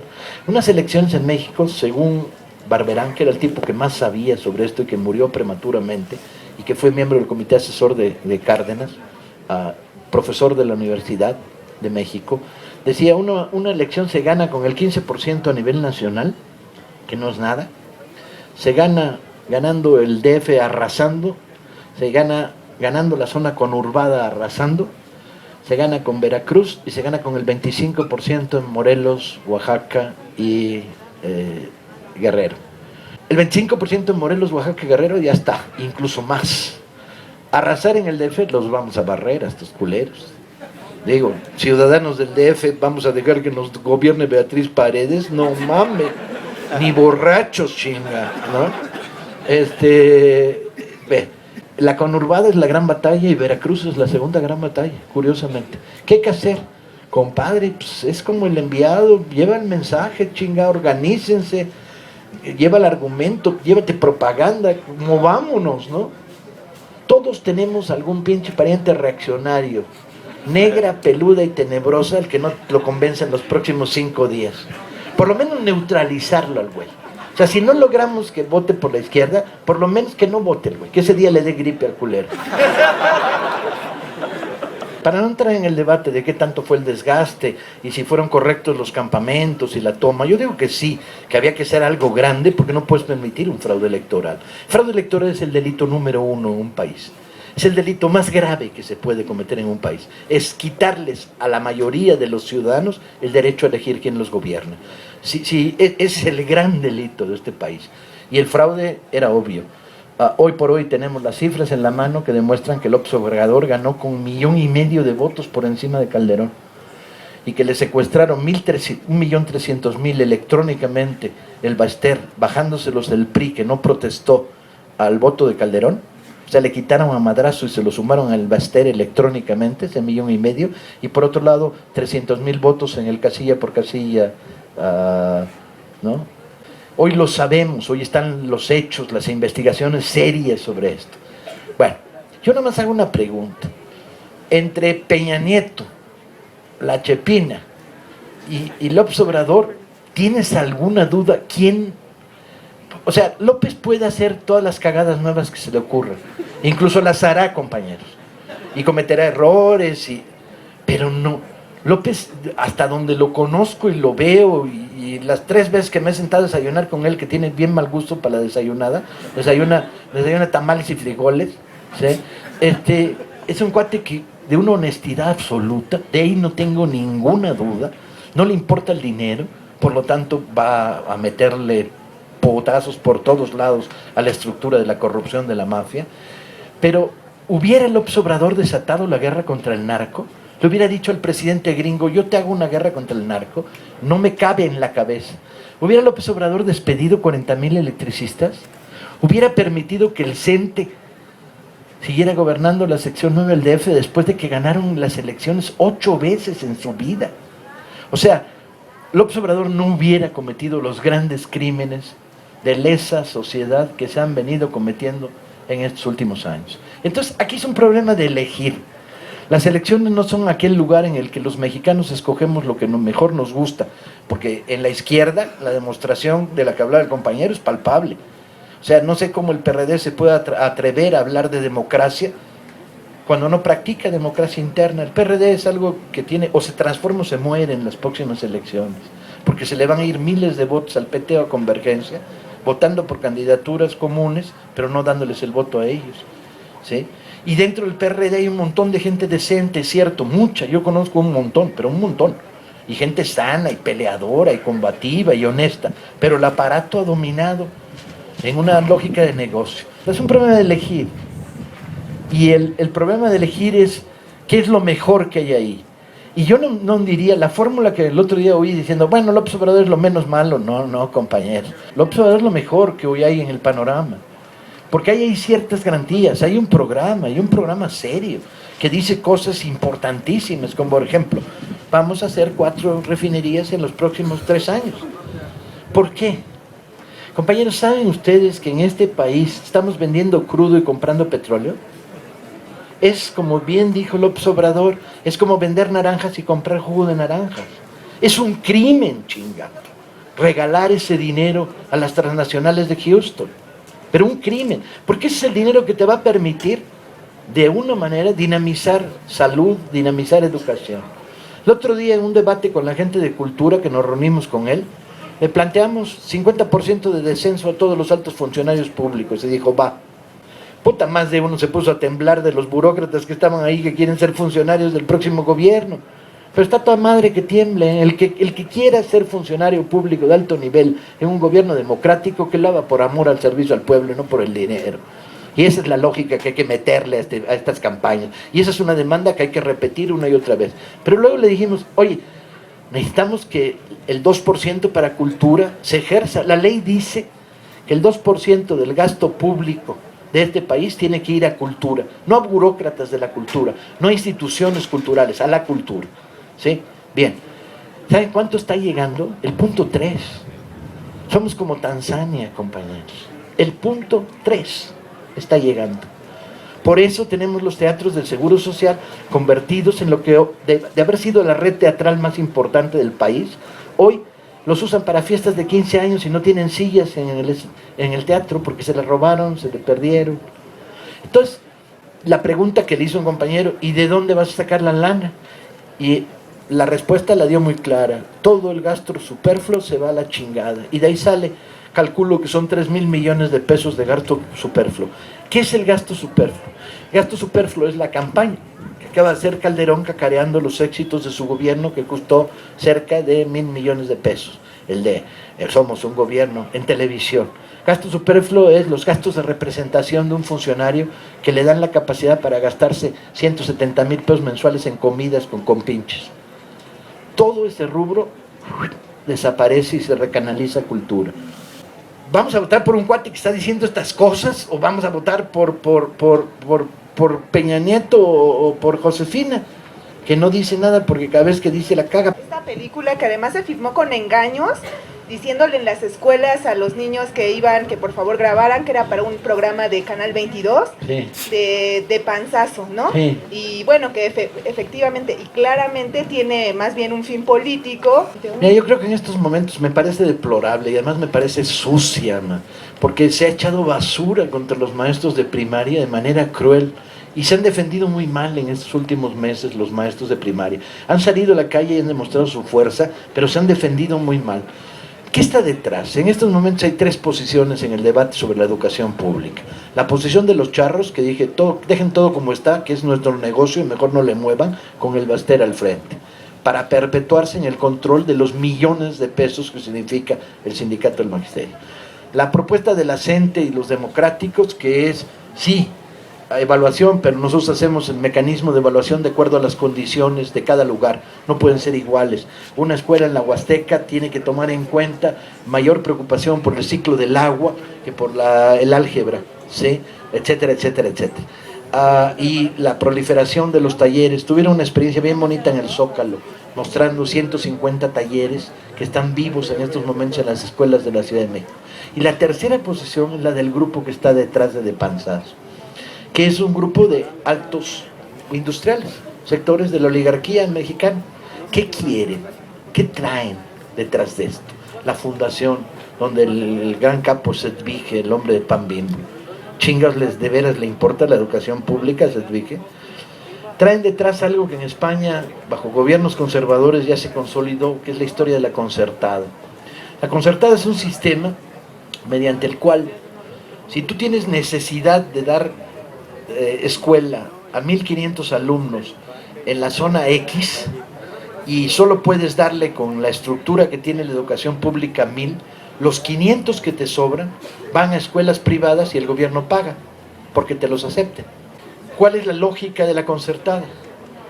Unas elecciones en México, según Barberán, que era el tipo que más sabía sobre esto y que murió prematuramente, y que fue miembro del comité asesor de Cárdenas, profesor de la Universidad de México, decía: una elección se gana con el 15% a nivel nacional, que no es nada, se gana ganando el DF arrasando, se gana ganando la zona conurbada arrasando, se gana con Veracruz y se gana con el 25% en Morelos, Oaxaca y Guerrero. El 25% en Morelos, Oaxaca y Guerrero ya está, incluso más. Arrasar en el DF los vamos a barrer a estos culeros. Digo, ciudadanos del DF, vamos a dejar que nos gobierne Beatriz Paredes, no mames, ni borrachos, chinga, ¿no? Ve. La conurbada es la gran batalla y Veracruz es la segunda gran batalla, curiosamente. ¿Qué hay que hacer? Compadre, pues es como el enviado, lleva el mensaje, chinga, organícense, lleva el argumento, llévate propaganda, movámonos, ¿no? Todos tenemos algún pinche pariente reaccionario, negra, peluda y tenebrosa, el que no lo convence en los próximos 5 días. Por lo menos neutralizarlo al güey. O sea, si no logramos que vote por la izquierda, por lo menos que no vote el güey, que ese día le dé gripe al culero. Para no entrar en el debate de qué tanto fue el desgaste y si fueron correctos los campamentos y la toma, yo digo que sí, que había que hacer algo grande porque no puedes permitir un fraude electoral. El fraude electoral es el delito número 1 en un país. Es el delito más grave que se puede cometer en un país. Es quitarles a la mayoría de los ciudadanos el derecho a elegir quién los gobierna. Sí, es el gran delito de este país. Y el fraude era obvio. Hoy por hoy tenemos las cifras en la mano que demuestran que López Obrador ganó con 1,5 millones de votos por encima de Calderón. Y que le secuestraron 1.300.000 electrónicamente el Baster, bajándoselos del PRI que no protestó al voto de Calderón. O sea, le quitaron a madrazo y se lo sumaron al Baster electrónicamente, ese 1,5 millones. Y por otro lado, 300.000 votos en el casilla por casilla, ¿no? Hoy lo sabemos, hoy están los hechos, las investigaciones serias sobre esto. Bueno, yo nada más hago una pregunta. entre Peña Nieto, la Chepina y López Obrador, ¿tienes alguna duda quién? O sea, López puede hacer todas las cagadas nuevas que se le ocurran, incluso las hará, compañeros, y cometerá errores, pero no. López, hasta donde lo conozco y lo veo, y las 3 veces que me he sentado a desayunar con él, que tiene bien mal gusto para la desayunada, desayuna tamales y frijoles, ¿sí? Es un cuate que de una honestidad absoluta, de ahí no tengo ninguna duda, no le importa el dinero, por lo tanto va a meterle potazos por todos lados a la estructura de la corrupción de la mafia. Pero ¿hubiera el López Obrador desatado la guerra contra el narco? Le hubiera dicho al presidente gringo, yo te hago una guerra contra el narco, no me cabe en la cabeza. ¿Hubiera López Obrador despedido 40,000 electricistas? ¿Hubiera permitido que el CENTE siguiera gobernando la sección 9 del DF después de que ganaron las elecciones 8 veces en su vida? O sea, López Obrador no hubiera cometido los grandes crímenes de lesa sociedad que se han venido cometiendo en estos últimos años. Entonces, aquí es un problema de elegir. Las elecciones no son aquel lugar en el que los mexicanos escogemos lo que mejor nos gusta, porque en la izquierda la demostración de la que hablaba el compañero es palpable. O sea, no sé cómo el PRD se puede atrever a hablar de democracia cuando no practica democracia interna. El PRD es algo que tiene, o se transforma o se muere en las próximas elecciones, porque se le van a ir miles de votos al PT o a Convergencia, votando por candidaturas comunes, pero no dándoles el voto a ellos, ¿sí? Y dentro del PRD hay un montón de gente decente, cierto, mucha, yo conozco un montón, pero un montón, y gente sana y peleadora y combativa y honesta, pero el aparato ha dominado en una lógica de negocio. Es un problema de elegir, y el problema de elegir es qué es lo mejor que hay ahí. Y yo no diría la fórmula que el otro día oí diciendo, bueno, López Obrador es lo menos malo. No, compañeros, López Obrador es lo mejor que hoy hay en el panorama, porque ahí hay ciertas garantías, hay un programa serio, que dice cosas importantísimas, como por ejemplo, vamos a hacer 4 refinerías en los próximos 3 años. ¿Por qué? Compañeros, ¿saben ustedes que en este país estamos vendiendo crudo y comprando petróleo? Es, como bien dijo López Obrador, es como vender naranjas y comprar jugo de naranjas. Es un crimen, chingado, regalar ese dinero a las transnacionales de Houston. Pero un crimen, porque ese es el dinero que te va a permitir, de una manera, dinamizar salud, dinamizar educación. El otro día, en un debate con la gente de cultura, que nos reunimos con él, le planteamos 50% de descenso a todos los altos funcionarios públicos. Y dijo, va. Puta, más de uno se puso a temblar de los burócratas que estaban ahí, que quieren ser funcionarios del próximo gobierno. Pero está toda madre que tiemble. El que quiera ser funcionario público de alto nivel en un gobierno democrático, que lo haga por amor al servicio al pueblo y no por el dinero. Y esa es la lógica que hay que meterle a estas campañas. Y esa es una demanda que hay que repetir una y otra vez. Pero luego le dijimos, oye, necesitamos que el 2% para cultura se ejerza. La ley dice que el 2% del gasto público de este país tiene que ir a cultura, no a burócratas de la cultura, no a instituciones culturales, a la cultura, ¿sí? Bien, ¿saben cuánto está llegando? El punto 3. Somos como Tanzania, compañeros. El punto 3 está llegando. Por eso tenemos los teatros del Seguro Social convertidos en lo que, de haber sido la red teatral más importante del país, hoy los usan para fiestas de 15 años y no tienen sillas en el teatro porque se las robaron, se les perdieron. Entonces, la pregunta que le hizo un compañero, ¿y de dónde vas a sacar la lana? Y la respuesta la dio muy clara: todo el gasto superfluo se va a la chingada. Y de ahí sale, calculo que son 3,000 millones de pesos de gasto superfluo. ¿Qué es el gasto superfluo? El gasto superfluo es la campaña que acaba de hacer Calderón, cacareando los éxitos de su gobierno, que costó cerca de 1,000 millones de pesos. El de somos un gobierno en televisión. Gasto superfluo es los gastos de representación de un funcionario que le dan la capacidad para gastarse 170,000 pesos mensuales en comidas con compinches. Todo ese rubro desaparece y se recanaliza a cultura. ¿Vamos a votar por un cuate que está diciendo estas cosas o vamos a votar por Peña Nieto o por Josefina, que no dice nada porque cada vez que dice la caga? Esta película, que además se filmó con engaños, diciéndole en las escuelas a los niños que iban, que por favor grabaran, que era para un programa de Canal 22, sí, de panzazo, ¿no? Sí. Y bueno, que efectivamente y claramente tiene más bien un fin político. Mira, yo creo que en estos momentos me parece deplorable y además me parece sucia, porque se ha echado basura contra los maestros de primaria de manera cruel. Y se han defendido muy mal en estos últimos meses los maestros de primaria. Han salido a la calle y han demostrado su fuerza, pero se han defendido muy mal. ¿Qué está detrás? En estos momentos hay tres posiciones en el debate sobre la educación pública. La posición de los charros, que dije, dejen todo como está, que es nuestro negocio y mejor no le muevan, con el Baster al frente, para perpetuarse en el control de los millones de pesos que significa el sindicato del magisterio. La propuesta de la CENTE y los democráticos, que es, sí, evaluación, pero nosotros hacemos el mecanismo de evaluación de acuerdo a las condiciones de cada lugar, no pueden ser iguales. Una escuela en la Huasteca tiene que tomar en cuenta mayor preocupación por el ciclo del agua que por el álgebra, ¿sí? Etcétera, etcétera, etcétera. Y la proliferación de los talleres. Tuvieron una experiencia bien bonita en el Zócalo, mostrando 150 talleres que están vivos en estos momentos en las escuelas de la Ciudad de México. Y la tercera posición es la del grupo que está detrás de Panzazo, que es un grupo de altos industriales, sectores de la oligarquía mexicana. ¿Qué quieren? ¿Qué traen detrás de esto? La fundación, donde el gran capo Sedvige, el hombre de Pan Bimbo, chingas, ¿de veras le importa la educación pública a Sedvige? Traen detrás algo que en España, bajo gobiernos conservadores, ya se consolidó, que es la historia de la concertada. La concertada es un sistema mediante el cual, si tú tienes necesidad de dar escuela a 1500 alumnos en la zona X y solo puedes darle con la estructura que tiene la educación pública 1000, los 500 que te sobran van a escuelas privadas y el gobierno paga porque te los acepten. ¿Cuál es la lógica de la concertada?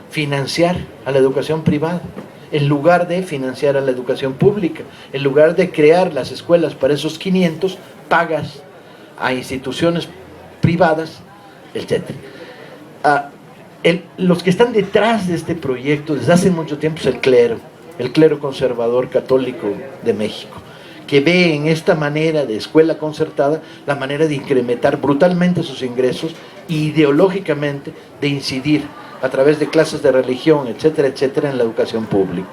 Financiar a la educación privada en lugar de financiar a la educación pública. En lugar de crear las escuelas para esos 500, pagas a instituciones privadas, etc. Los que están detrás de este proyecto desde hace mucho tiempo es el clero conservador católico de México, que ve en esta manera de escuela concertada la manera de incrementar brutalmente sus ingresos e ideológicamente de incidir a través de clases de religión, etcétera, etcétera, en la educación pública.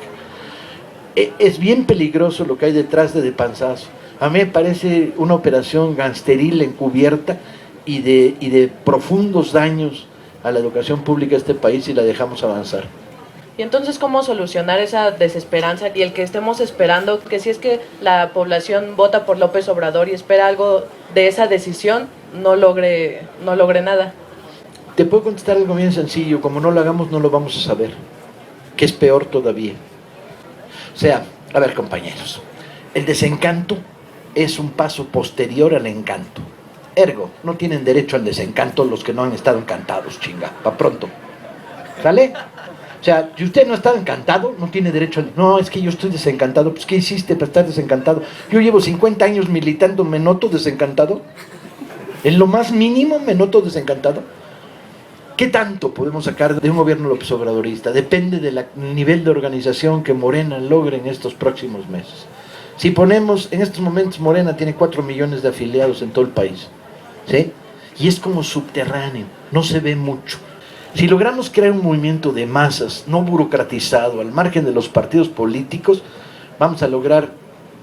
Es bien peligroso lo que hay detrás de Panzazo. A mí me parece una operación gangsteril encubierta y de profundos daños a la educación pública de este país si la dejamos avanzar. Y entonces, ¿cómo solucionar esa desesperanza y el que estemos esperando que si es que la población vota por López Obrador y espera algo de esa decisión, no logre nada? Te puedo contestar algo bien sencillo: como no lo hagamos, no lo vamos a saber, que es peor todavía. O sea, a ver, compañeros, el desencanto es un paso posterior al encanto. Ergo, no tienen derecho al desencanto los que no han estado encantados, chinga, pa' pronto. ¿Sale? O sea, si usted no ha estado encantado, no tiene derecho al... No, es que yo estoy desencantado. Pues, ¿qué hiciste para estar desencantado? Yo llevo 50 años militando, ¿me noto desencantado? En lo más mínimo me noto desencantado. ¿Qué tanto podemos sacar de un gobierno López Obradorista? Depende del nivel de organización que Morena logre en estos próximos meses. Si ponemos, en estos momentos Morena tiene 4 millones de afiliados en todo el país, ¿sí? Y es como subterráneo, no se ve mucho. Si logramos crear un movimiento de masas, no burocratizado, al margen de los partidos políticos, vamos a lograr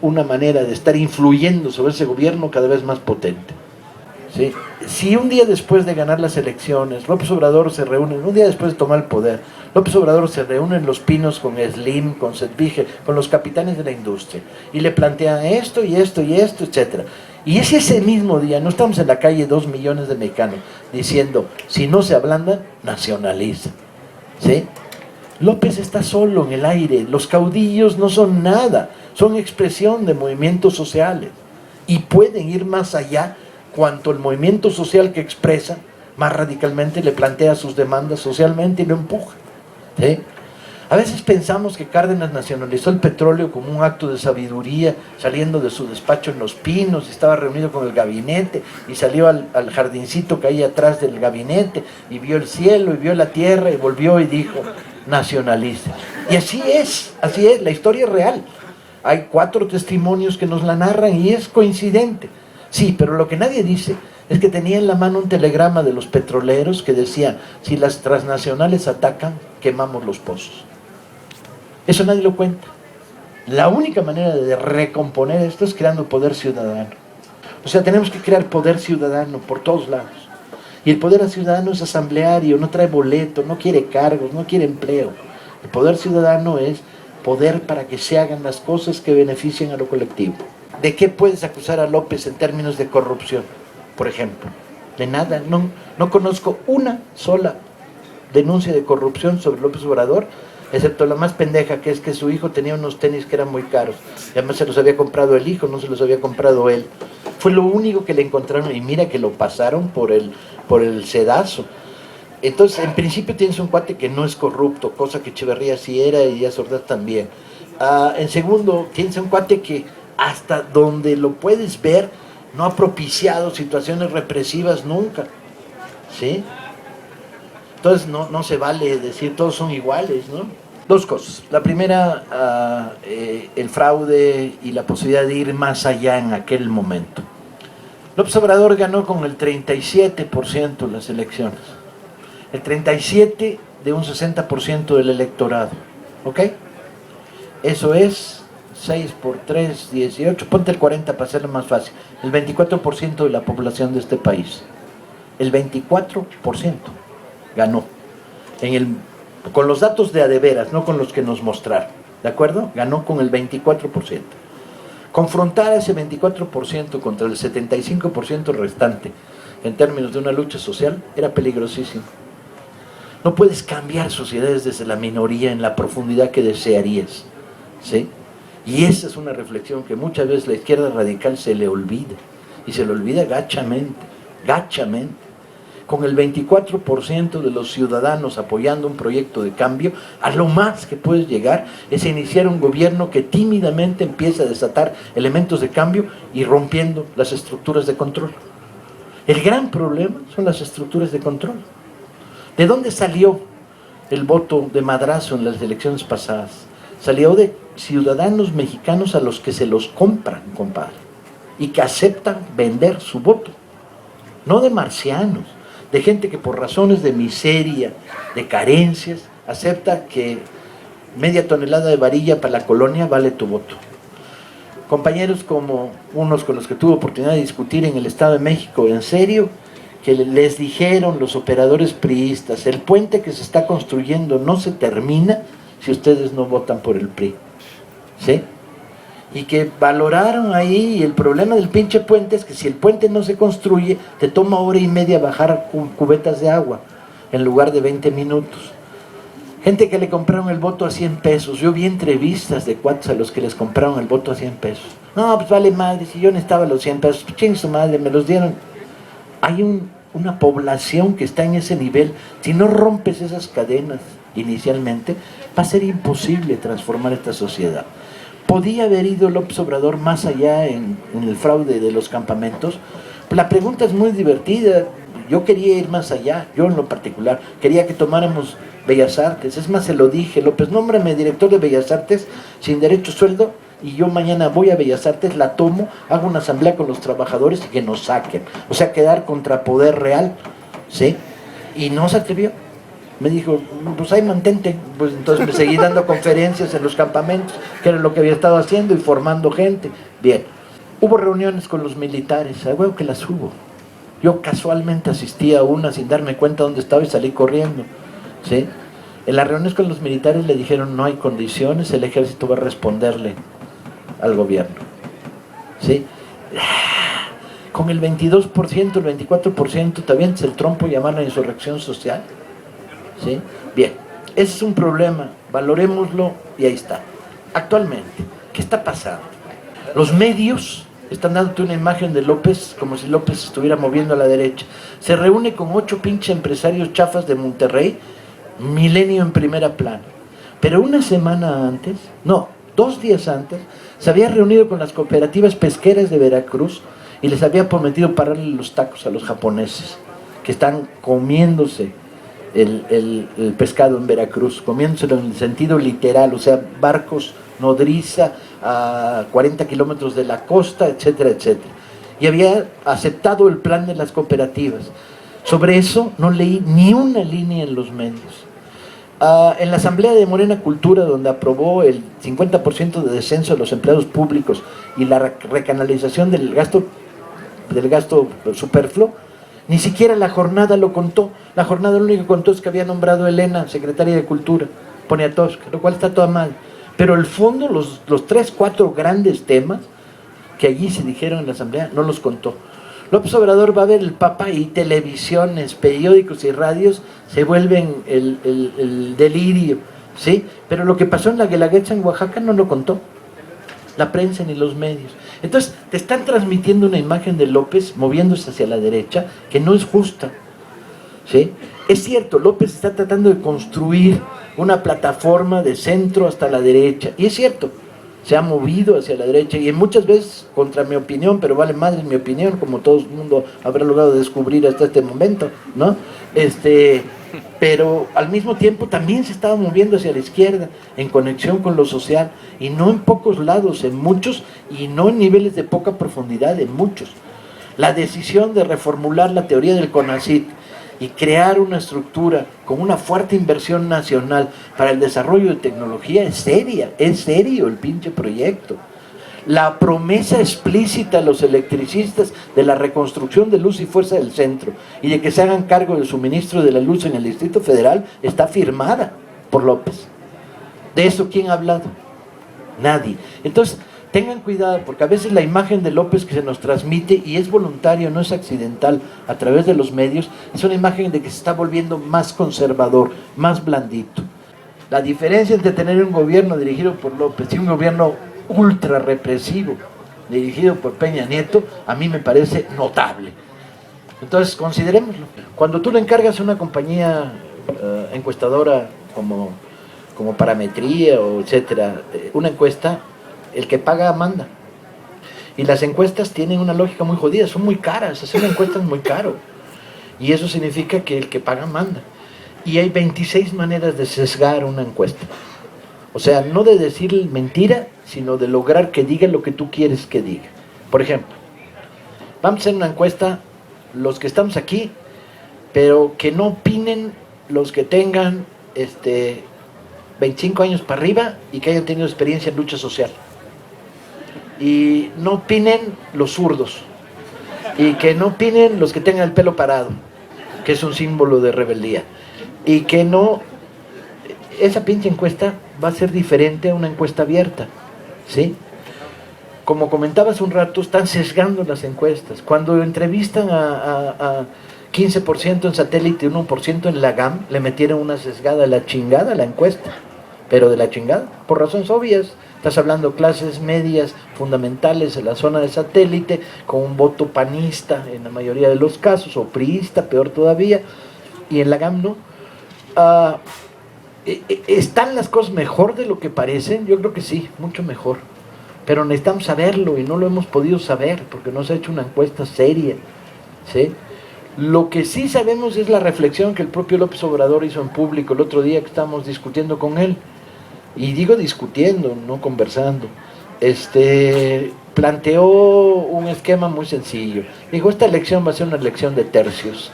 una manera de estar influyendo sobre ese gobierno cada vez más potente, ¿sí? Si un día después de ganar las elecciones, López Obrador se reúne, un día después de tomar el poder, López Obrador se reúne en Los Pinos con Slim, con Sedvige, con los capitanes de la industria, y le plantean esto y esto y esto, etcétera. Y es ese mismo día, no estamos en la calle 2 millones de mexicanos diciendo, si no se ablandan, nacionaliza, ¿sí? López está solo en el aire, los caudillos no son nada, son expresión de movimientos sociales, y pueden ir más allá cuanto el movimiento social que expresa más radicalmente le plantea sus demandas socialmente y lo empuja, ¿sí? A veces pensamos que Cárdenas nacionalizó el petróleo como un acto de sabiduría, saliendo de su despacho en Los Pinos, y estaba reunido con el gabinete, y salió al jardincito que hay atrás del gabinete, y vio el cielo, y vio la tierra, y volvió y dijo, nacionaliza. Y así es, la historia es real. Hay 4 testimonios que nos la narran y es coincidente. Sí, pero lo que nadie dice es que tenía en la mano un telegrama de los petroleros que decía, si las transnacionales atacan, quemamos los pozos. Eso nadie lo cuenta. La única manera de recomponer esto es creando poder ciudadano. O sea, tenemos que crear poder ciudadano por todos lados. Y el poder ciudadano es asambleario, no trae boleto, no quiere cargos, no quiere empleo. El poder ciudadano es poder para que se hagan las cosas que beneficien a lo colectivo. ¿De qué puedes acusar a López en términos de corrupción, por ejemplo? De nada. No conozco una sola denuncia de corrupción sobre López Obrador, excepto la más pendeja, que es que su hijo tenía unos tenis que eran muy caros. Y además se los había comprado el hijo, no se los había comprado él. Fue lo único que le encontraron, y mira que lo pasaron por el sedazo. Entonces, en principio tienes un cuate que no es corrupto, cosa que Echeverría sí era y Díaz Ordaz también. En segundo, tienes un cuate que hasta donde lo puedes ver no ha propiciado situaciones represivas nunca, ¿sí? Entonces no se vale decir todos son iguales, ¿no? 2 cosas. La primera, el fraude y la posibilidad de ir más allá en aquel momento. López Obrador ganó con el 37% las elecciones. El 37% de un 60% del electorado, ¿ok? Eso es 6 por 3, 18, ponte el 40 para hacerlo más fácil. El 24% de la población de este país. El 24% ganó. Con los datos de a de veras, no con los que nos mostraron, ¿de acuerdo? Ganó con el 24%. Confrontar a ese 24% contra el 75% restante, en términos de una lucha social, era peligrosísimo. No puedes cambiar sociedades desde la minoría en la profundidad que desearías, ¿sí? Y esa es una reflexión que muchas veces la izquierda radical se le olvida, y se le olvida gachamente. Con el 24% de los ciudadanos apoyando un proyecto de cambio, a lo más que puedes llegar es iniciar un gobierno que tímidamente empieza a desatar elementos de cambio y rompiendo las estructuras de control. El gran problema son las estructuras de control. ¿De dónde salió el voto de madrazo en las elecciones pasadas? Salió de ciudadanos mexicanos a los que se los compran, compadre, y que aceptan vender su voto. No de marcianos, de gente que por razones de miseria, de carencias, acepta que media tonelada de varilla para la colonia vale tu voto. Compañeros como unos con los que tuve oportunidad de discutir en el Estado de México, en serio, que les dijeron los operadores priistas, el puente que se está construyendo no se termina si ustedes no votan por el PRI, ¿sí? Y que valoraron ahí, y el problema del pinche puente es que si el puente no se construye, te toma 1:30 bajar cubetas de agua, en lugar de 20 minutos. Gente que le compraron el voto a 100 pesos, yo vi entrevistas de cuates a los que les compraron el voto a 100 pesos. No, pues vale madre, si yo necesitaba los 100 pesos, pues ching su madre, me los dieron. Hay una población que está en ese nivel. Si no rompes esas cadenas inicialmente, va a ser imposible transformar esta sociedad. ¿Podía haber ido López Obrador más allá en el fraude de los campamentos? La pregunta es muy divertida. Yo quería ir más allá, yo en lo particular. Quería que tomáramos Bellas Artes. Es más, se lo dije, López, nómbrame director de Bellas Artes sin derecho a sueldo, y yo mañana voy a Bellas Artes, la tomo, hago una asamblea con los trabajadores y que nos saquen. O sea, quedar contra poder real, ¿sí? Y no se atrevió. Me dijo, pues ahí mantente. Pues entonces me seguí dando conferencias en los campamentos, que era lo que había estado haciendo, y formando gente. Bien, hubo reuniones con los militares, a huevo que las hubo. Yo casualmente asistí a una sin darme cuenta dónde estaba y salí corriendo, ¿sí? En las reuniones con los militares le dijeron, no hay condiciones, el ejército va a responderle al gobierno, ¿sí? Con el 22%, el 24%, también es el trompo llamar la insurrección social, ¿sí? Bien, ese es un problema, valorémoslo y ahí está. Actualmente, ¿qué está pasando? Los medios están dándote una imagen de López como si López se estuviera moviendo a la derecha. Se reúne con 8 pinches empresarios chafas de Monterrey, Milenio en primera plana. Pero una semana antes, no, 2 días antes, se había reunido con las cooperativas pesqueras de Veracruz y les había prometido pararle los tacos a los japoneses que están comiéndose el pescado en Veracruz, comiéndoselo en el sentido literal, o sea, barcos nodriza a 40 kilómetros de la costa, etcétera, etcétera. Y había aceptado el plan de las cooperativas. Sobre eso no leí ni una línea en los medios. En la asamblea de Morena Cultura, donde aprobó el 50% de descenso de los empleados públicos y la recanalización del gasto superfluo, ni siquiera la jornada lo contó. La jornada lo único que contó es que había nombrado a Elena secretaria de Cultura, Poniatowska, lo cual está toda mal. Pero el fondo, los 3, 4 grandes temas que allí se dijeron en la asamblea, no los contó. López Obrador va a ver el Papa y televisiones, periódicos y radios se vuelven el delirio, ¿sí? Pero lo que pasó en la Guelaguetza en Oaxaca no lo contó la prensa ni los medios. Entonces te están transmitiendo una imagen de López moviéndose hacia la derecha que no es justa, ¿sí? Es cierto, López está tratando de construir una plataforma de centro hasta la derecha, y es cierto, se ha movido hacia la derecha y muchas veces contra mi opinión, pero vale madre mi opinión, como todo el mundo habrá logrado descubrir hasta este momento, ¿no? Pero al mismo tiempo también se estaba moviendo hacia la izquierda en conexión con lo social, y no en pocos lados, en muchos, y no en niveles de poca profundidad, en muchos. La decisión de reformular la teoría del CONACYT y crear una estructura con una fuerte inversión nacional para el desarrollo de tecnología es seria, es serio el pinche proyecto. La promesa explícita a los electricistas de la reconstrucción de Luz y Fuerza del Centro y de que se hagan cargo del suministro de la luz en el Distrito Federal está firmada por López. ¿De eso quién ha hablado? Nadie. Entonces, tengan cuidado, porque a veces la imagen de López que se nos transmite, y es voluntario, no es accidental, a través de los medios, es una imagen de que se está volviendo más conservador, más blandito. La diferencia entre tener un gobierno dirigido por López y un gobierno ultra represivo dirigido por Peña Nieto, a mí me parece notable. Entonces, considerémoslo. Cuando tú le encargas a una compañía encuestadora como Parametría o etcétera, una encuesta, el que paga manda. Y las encuestas tienen una lógica muy jodida, son muy caras, hacer una encuesta es muy caro. Y eso significa que el que paga manda. Y hay 26 maneras de sesgar una encuesta. O sea, no de decir mentira, sino de lograr que diga lo que tú quieres que diga. Por ejemplo, vamos a hacer una encuesta, los que estamos aquí, pero que no opinen los que tengan 25 años para arriba y que hayan tenido experiencia en lucha social. Y no opinen los zurdos, y que no opinen los que tengan el pelo parado, que es un símbolo de rebeldía, y que no, esa pinche encuesta va a ser diferente a una encuesta abierta, ¿sí? Como comentaba hace un rato, están sesgando las encuestas. Cuando entrevistan a 15% en satélite y 1% en la GAM, le metieron una sesgada a la chingada a la encuesta, pero de la chingada, por razones obvias. Estás hablando clases medias fundamentales en la zona de satélite, con un voto panista en la mayoría de los casos, o priista, peor todavía, y en la GAM no. ¿Están las cosas mejor de lo que parecen? Yo creo que sí, mucho mejor. Pero necesitamos saberlo y no lo hemos podido saber porque no se ha hecho una encuesta seria, ¿sí? Lo que sí sabemos es la reflexión que el propio López Obrador hizo en público el otro día que estábamos discutiendo con él. Y digo discutiendo, no conversando. Planteó un esquema muy sencillo. Dijo, esta elección va a ser una elección de tercios.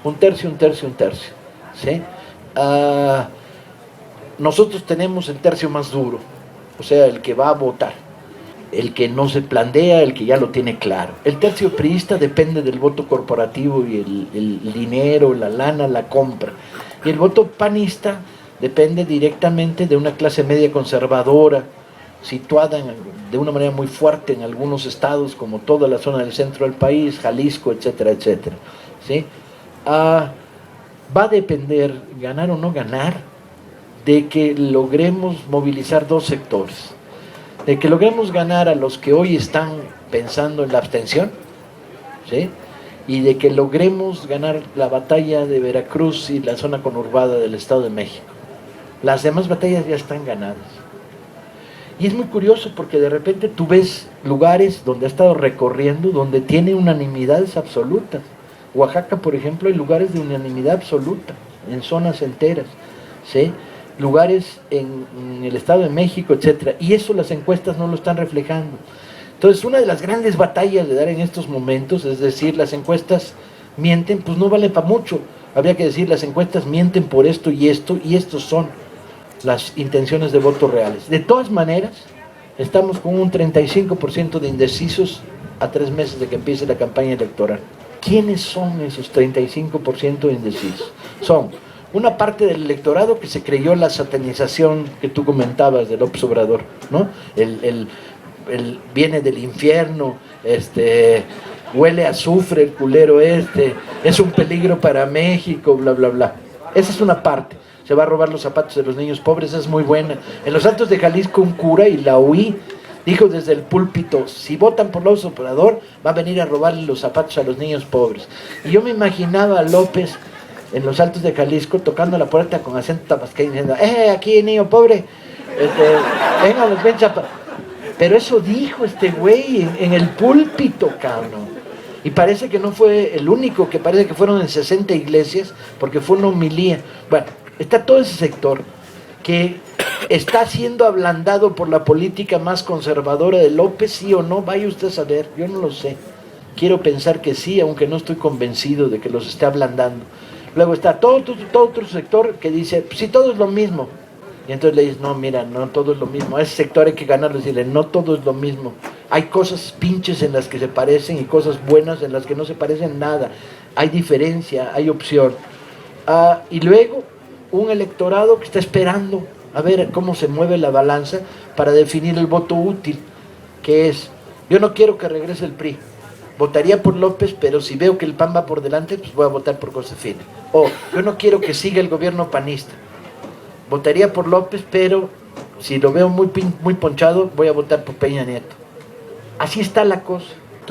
Un tercio, un tercio, un tercio, ¿sí? Nosotros tenemos el tercio más duro, o sea, el que va a votar, el que no se plantea, el que ya lo tiene claro. El tercio priista depende del voto corporativo y el dinero, la lana, la compra. Y el voto panista depende directamente de una clase media conservadora, situada de una manera muy fuerte en algunos estados, como toda la zona del centro del país, Jalisco, etcétera, etcétera, ¿sí? Va a depender, ganar o no ganar, de que logremos movilizar dos sectores, de que logremos ganar a los que hoy están pensando en la abstención, ¿sí? Y de que logremos ganar la batalla de Veracruz y la zona conurbada del Estado de México. Las demás batallas ya están ganadas. Y es muy curioso porque de repente tú ves lugares donde ha estado recorriendo, donde tiene unanimidades absolutas. Oaxaca, por ejemplo, hay lugares de unanimidad absoluta, en zonas enteras, ¿sí? lugares en el Estado de México, etcétera, y eso las encuestas no lo están reflejando. Entonces, una de las grandes batallas de dar en estos momentos, es decir, las encuestas mienten, pues no valen para mucho. Habría que decir, las encuestas mienten por esto, y estos son las intenciones de voto reales. De todas maneras, estamos con un 35% de indecisos a 3 meses de que empiece la campaña electoral. ¿Quiénes son esos 35% de indecisos? Son una parte del electorado que se creyó la satanización que tú comentabas de López Obrador, ¿no? El viene del infierno, huele a azufre el culero es un peligro para México, bla, bla, bla. Esa es una parte. Se va a robar los zapatos de los niños pobres, esa es muy buena. En los Altos de Jalisco un cura, y la oí, dijo desde el púlpito, si votan por López Obrador, va a venir a robarle los zapatos a los niños pobres. Y yo me imaginaba a López en los Altos de Jalisco tocando la puerta con acento tabasqueño diciendo, aquí niño pobre, venga, los ven zapatos. Pero eso dijo este güey en el púlpito, cabrón. Y parece que no fue el único, que parece que fueron en 60 iglesias, porque fue una homilía. Bueno, está todo ese sector que está siendo ablandado por la política más conservadora de López, sí o no, vaya usted a saber, yo no lo sé. Quiero pensar que sí, aunque no estoy convencido de que los esté ablandando. Luego está todo otro sector que dice, pues, si todo es lo mismo. Y entonces le dices, no, mira, no todo es lo mismo. A ese sector hay que ganarlo, decirle, no todo es lo mismo. Hay cosas pinches en las que se parecen y cosas buenas en las que no se parecen nada. Hay diferencia, hay opción. Y luego, un electorado que está esperando a ver cómo se mueve la balanza para definir el voto útil, que es, yo no quiero que regrese el PRI. Votaría por López, pero si veo que el PAN va por delante, pues voy a votar por Josefina. O yo no quiero que siga el gobierno panista. Votaría por López, pero si lo veo muy ponchado, voy a votar por Peña Nieto. Así está la cosa.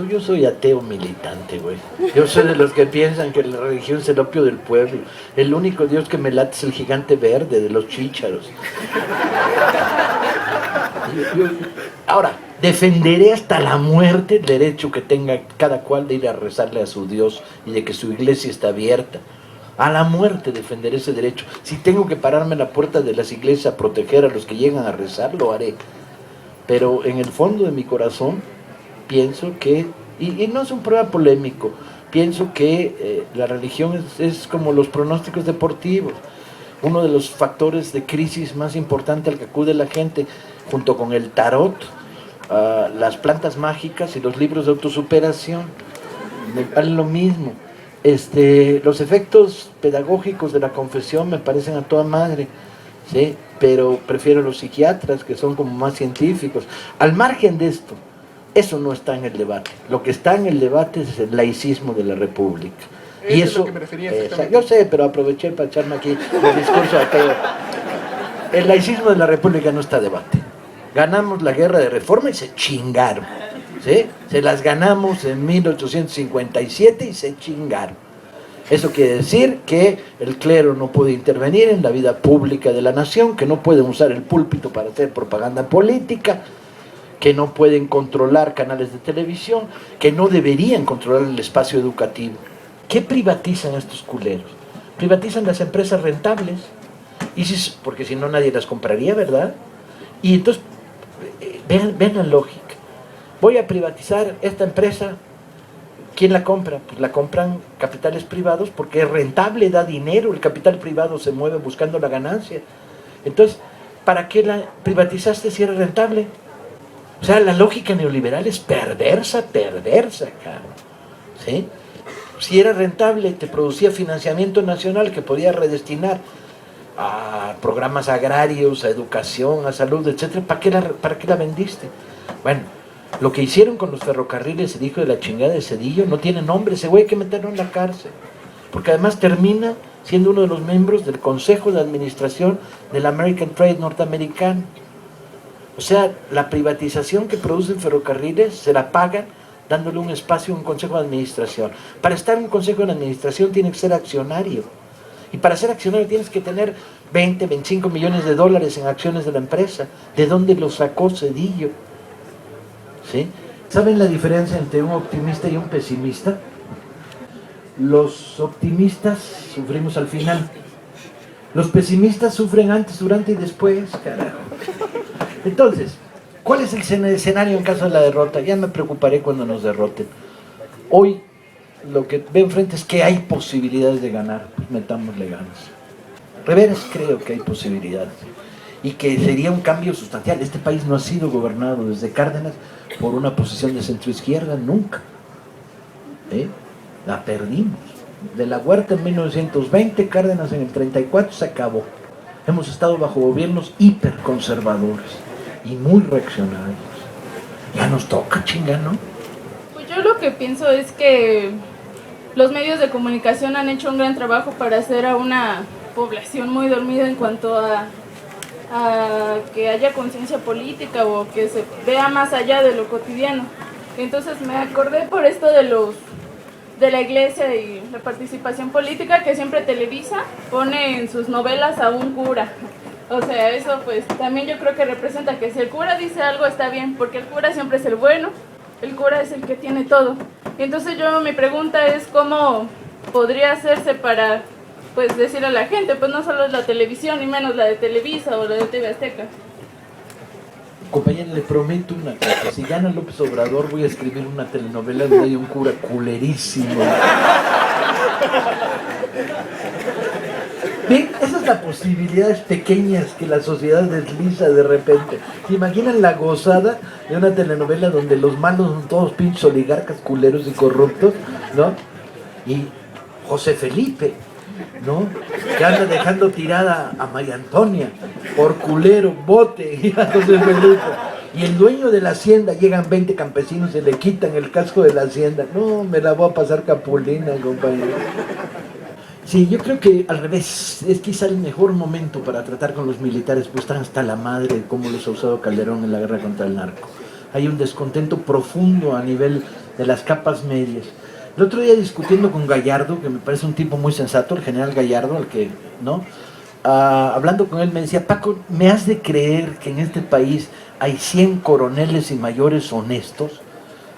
Yo soy ateo militante, güey. Yo soy de los que piensan que la religión es el opio del pueblo. El único Dios que me late es el gigante verde de los chícharos. Ahora, defenderé hasta la muerte el derecho que tenga cada cual de ir a rezarle a su Dios y de que su iglesia está abierta. A la muerte defenderé ese derecho. Si tengo que pararme en la puerta de las iglesias a proteger a los que llegan a rezar, lo haré. Pero en el fondo de mi corazón pienso que, y no es un prueba polémico, pienso que la religión es como los pronósticos deportivos. Uno de los factores de crisis más importante al que acude la gente, junto con el tarot, las plantas mágicas y los libros de autosuperación, me vale lo mismo. Los efectos pedagógicos de la confesión me parecen a toda madre, ¿sí? Pero prefiero los psiquiatras, que son como más científicos. Al margen de esto, eso no está en el debate. Lo que está en el debate es el laicismo de la República. Y eso es lo que me refería yo sé, pero aproveché para echarme aquí el discurso ateo. El laicismo de la República no está a debate. Ganamos la guerra de reforma y se chingaron, ¿sí? Se las ganamos en 1857 y se chingaron. Eso quiere decir que el clero no puede intervenir en la vida pública de la nación, que no pueden usar el púlpito para hacer propaganda política, que no pueden controlar canales de televisión, que no deberían controlar el espacio educativo. ¿Qué privatizan estos culeros? Privatizan las empresas rentables, porque si no nadie las compraría, ¿verdad? Y entonces, vean la lógica. Voy a privatizar esta empresa. ¿Quién la compra? Pues la compran capitales privados porque es rentable, da dinero. El capital privado se mueve buscando la ganancia. Entonces, ¿para qué la privatizaste si era rentable? O sea, la lógica neoliberal es perversa, cabrón. ¿Sí? Si era rentable, te producía financiamiento nacional que podía redestinar a programas agrarios, a educación, a salud, etcétera. ¿Para qué la vendiste? Bueno, lo que hicieron con los ferrocarriles, el hijo de la chingada de Zedillo, no tiene nombre. Ese güey hay que meterlo en la cárcel, porque además termina siendo uno de los miembros del Consejo de Administración del American Trade norteamericano. O sea, la privatización que producen ferrocarriles se la pagan dándole un espacio a un consejo de administración. Para estar en un consejo de administración tienes que ser accionario. Y para ser accionario tienes que tener 20, 25 millones de dólares en acciones de la empresa. ¿De dónde lo sacó Zedillo? ¿Sí? ¿Saben la diferencia entre un optimista y un pesimista? Los optimistas sufrimos al final. Los pesimistas sufren antes, durante y después, carajo. Entonces, ¿cuál es el escenario en caso de la derrota? Ya me preocuparé cuando nos derroten. Hoy lo que veo enfrente es que hay posibilidades de ganar, pues metámosle ganas. De veras creo que hay posibilidades y que sería un cambio sustancial. Este país no ha sido gobernado desde Cárdenas por una posición de centroizquierda nunca. La perdimos. De la Huerta en 1920, Cárdenas en el 34 se acabó. Hemos estado bajo gobiernos hiperconservadores y muy reaccionarios. Ya nos toca, chinga, ¿no? Pues yo lo que pienso es que los medios de comunicación han hecho un gran trabajo para hacer a una población muy dormida en cuanto a que haya conciencia política o que se vea más allá de lo cotidiano. Entonces me acordé por esto de la iglesia y la participación política, que siempre Televisa pone en sus novelas a un cura. O sea, eso pues también yo creo que representa que si el cura dice algo está bien, porque el cura siempre es el bueno, el cura es el que tiene todo. Entonces mi pregunta es cómo podría hacerse para pues decir a la gente, pues no solo es la televisión y menos la de Televisa o la de TV Azteca. Compañera, le prometo una cosa, si gana López Obrador voy a escribir una telenovela donde hay un cura culerísimo. ¿Ven? Esas son las posibilidades pequeñas que la sociedad desliza de repente. ¿Se imaginan la gozada de una telenovela donde los malos son todos pinches oligarcas culeros y corruptos, ¿no? Y José Felipe, ¿no? Que anda dejando tirada a María Antonia por culero, bote, y a José Felipe. Y el dueño de la hacienda, llegan 20 campesinos y le quitan el casco de la hacienda. No, me la voy a pasar capulina, compañero. Sí, yo creo que al revés, es quizá el mejor momento para tratar con los militares, pues están hasta la madre de cómo los ha usado Calderón en la guerra contra el narco. Hay un descontento profundo a nivel de las capas medias. El otro día discutiendo con Gallardo, que me parece un tipo muy sensato, el general Gallardo, al que, ¿no? Hablando con él me decía, Paco, ¿me has de creer que en este país hay 100 coroneles y mayores honestos?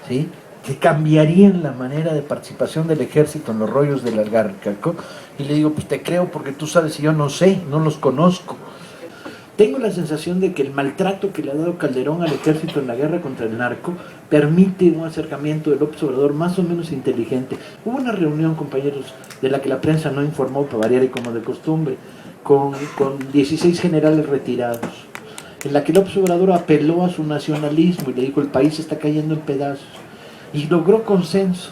¿Sí? Que cambiarían la manera de participación del ejército en los rollos del Algarcaco. Y le digo, pues te creo porque tú sabes y yo no sé, no los conozco. Tengo la sensación de que el maltrato que le ha dado Calderón al ejército en la guerra contra el narco permite un acercamiento de López Obrador más o menos inteligente. Hubo una reunión, compañeros, de la que la prensa no informó, para variar y como de costumbre, con 16 generales retirados, en la que López Obrador apeló a su nacionalismo y le dijo, el país está cayendo en pedazos. Y logró consenso.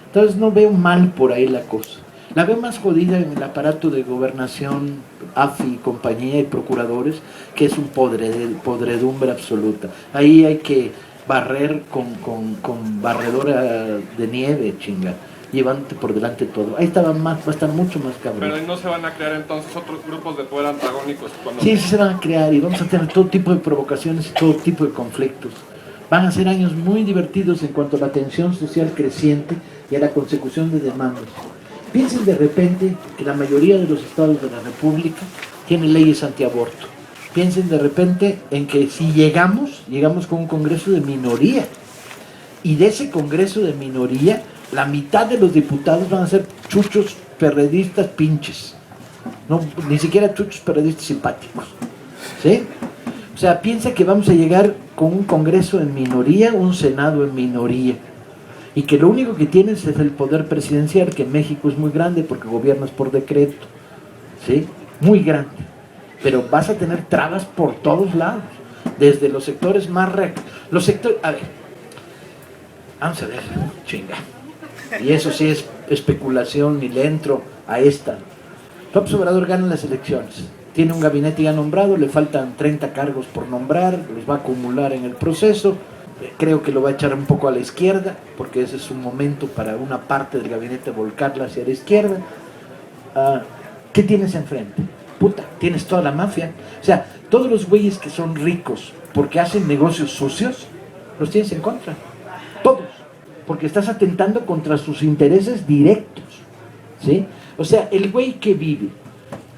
Entonces no veo mal por ahí la cosa. La veo más jodida en el aparato de gobernación, AFI, compañía y procuradores, que es un podredumbre absoluta. Ahí hay que barrer con barredora de nieve, chinga, llevándote por delante todo. Ahí va a estar mucho más cabrón. Pero no se van a crear entonces otros grupos de poder antagónicos. Sí, se van a crear y vamos a tener todo tipo de provocaciones y todo tipo de conflictos. Van a ser años muy divertidos en cuanto a la tensión social creciente y a la consecución de demandas. Piensen de repente que la mayoría de los estados de la República tienen leyes antiaborto. Piensen de repente en que si llegamos con un congreso de minoría. Y de ese congreso de minoría, la mitad de los diputados van a ser chuchos perredistas pinches. No, ni siquiera chuchos perredistas simpáticos. ¿Sí? O sea, piensa que vamos a llegar con un Congreso en minoría, un Senado en minoría, y que lo único que tienes es el poder presidencial, que en México es muy grande porque gobiernas por decreto, ¿sí? Muy grande, pero vas a tener trabas por todos lados, desde los sectores más los sectores, a ver, vamos a ver, chinga, y eso sí es especulación y le entro a esta. López Obrador gana las elecciones. Tiene un gabinete ya nombrado, le faltan 30 cargos por nombrar, los va a acumular en el proceso. Creo que lo va a echar un poco a la izquierda, porque ese es un momento para una parte del gabinete volcarla hacia la izquierda. ¿Qué tienes enfrente? Puta, tienes toda la mafia. O sea, todos los güeyes que son ricos porque hacen negocios sucios, los tienes en contra. Todos. Porque estás atentando contra sus intereses directos. ¿Sí? O sea, el güey que vive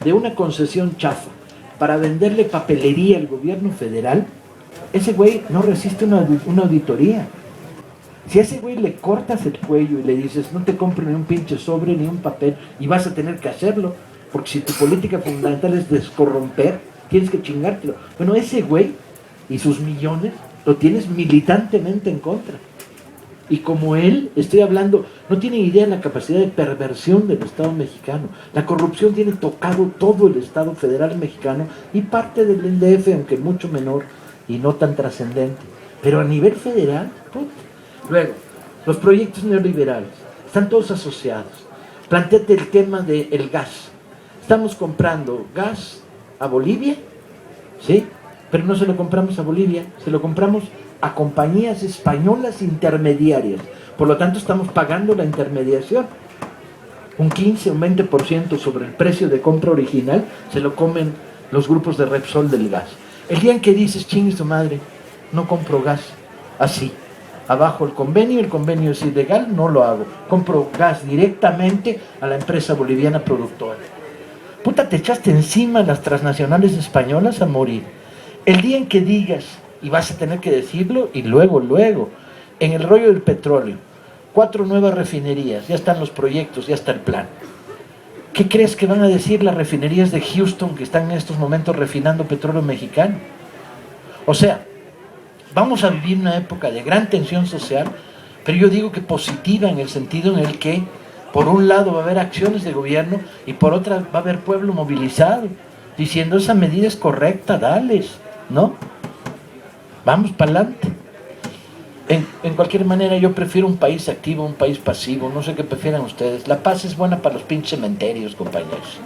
de una concesión chafa para venderle papelería al gobierno federal, ese güey no resiste una auditoría. Si a ese güey le cortas el cuello y le dices no te compro ni un pinche sobre ni un papel y vas a tener que hacerlo, Porque si tu política fundamental es descorromper, tienes que chingártelo. Bueno, ese güey y sus millones lo tienes militantemente en contra. Y como él, estoy hablando, no tienen idea de la capacidad de perversión del Estado mexicano. La corrupción tiene tocado todo el Estado federal mexicano y parte del DF, aunque mucho menor y no tan trascendente. Pero a nivel federal, puta. Luego, los proyectos neoliberales, están todos asociados. Plantéate el tema del gas. Estamos comprando gas a Bolivia, ¿sí? Pero no se lo compramos a Bolivia, se lo compramos a compañías españolas intermediarias. Por lo tanto, estamos pagando la intermediación. Un 15 o un 20% sobre el precio de compra original se lo comen los grupos de Repsol del gas. El día en que dices, chingue su madre, no compro gas, así, abajo el convenio es ilegal, no lo hago. Compro gas directamente a la empresa boliviana productora. Puta, te echaste encima las transnacionales españolas a morir. El día en que digas, y vas a tener que decirlo, y luego, en el rollo del petróleo, 4 nuevas refinerías, ya están los proyectos, ya está el plan. ¿Qué crees que van a decir las refinerías de Houston que están en estos momentos refinando petróleo mexicano? O sea, vamos a vivir una época de gran tensión social, pero yo digo que positiva en el sentido en el que, por un lado va a haber acciones de gobierno y por otra va a haber pueblo movilizado, diciendo esa medida es correcta, dales, ¿no? Vamos para adelante. En cualquier manera, yo prefiero un país activo, un país pasivo, no sé qué prefieran ustedes. La paz es buena para los pinches cementerios, compañeros.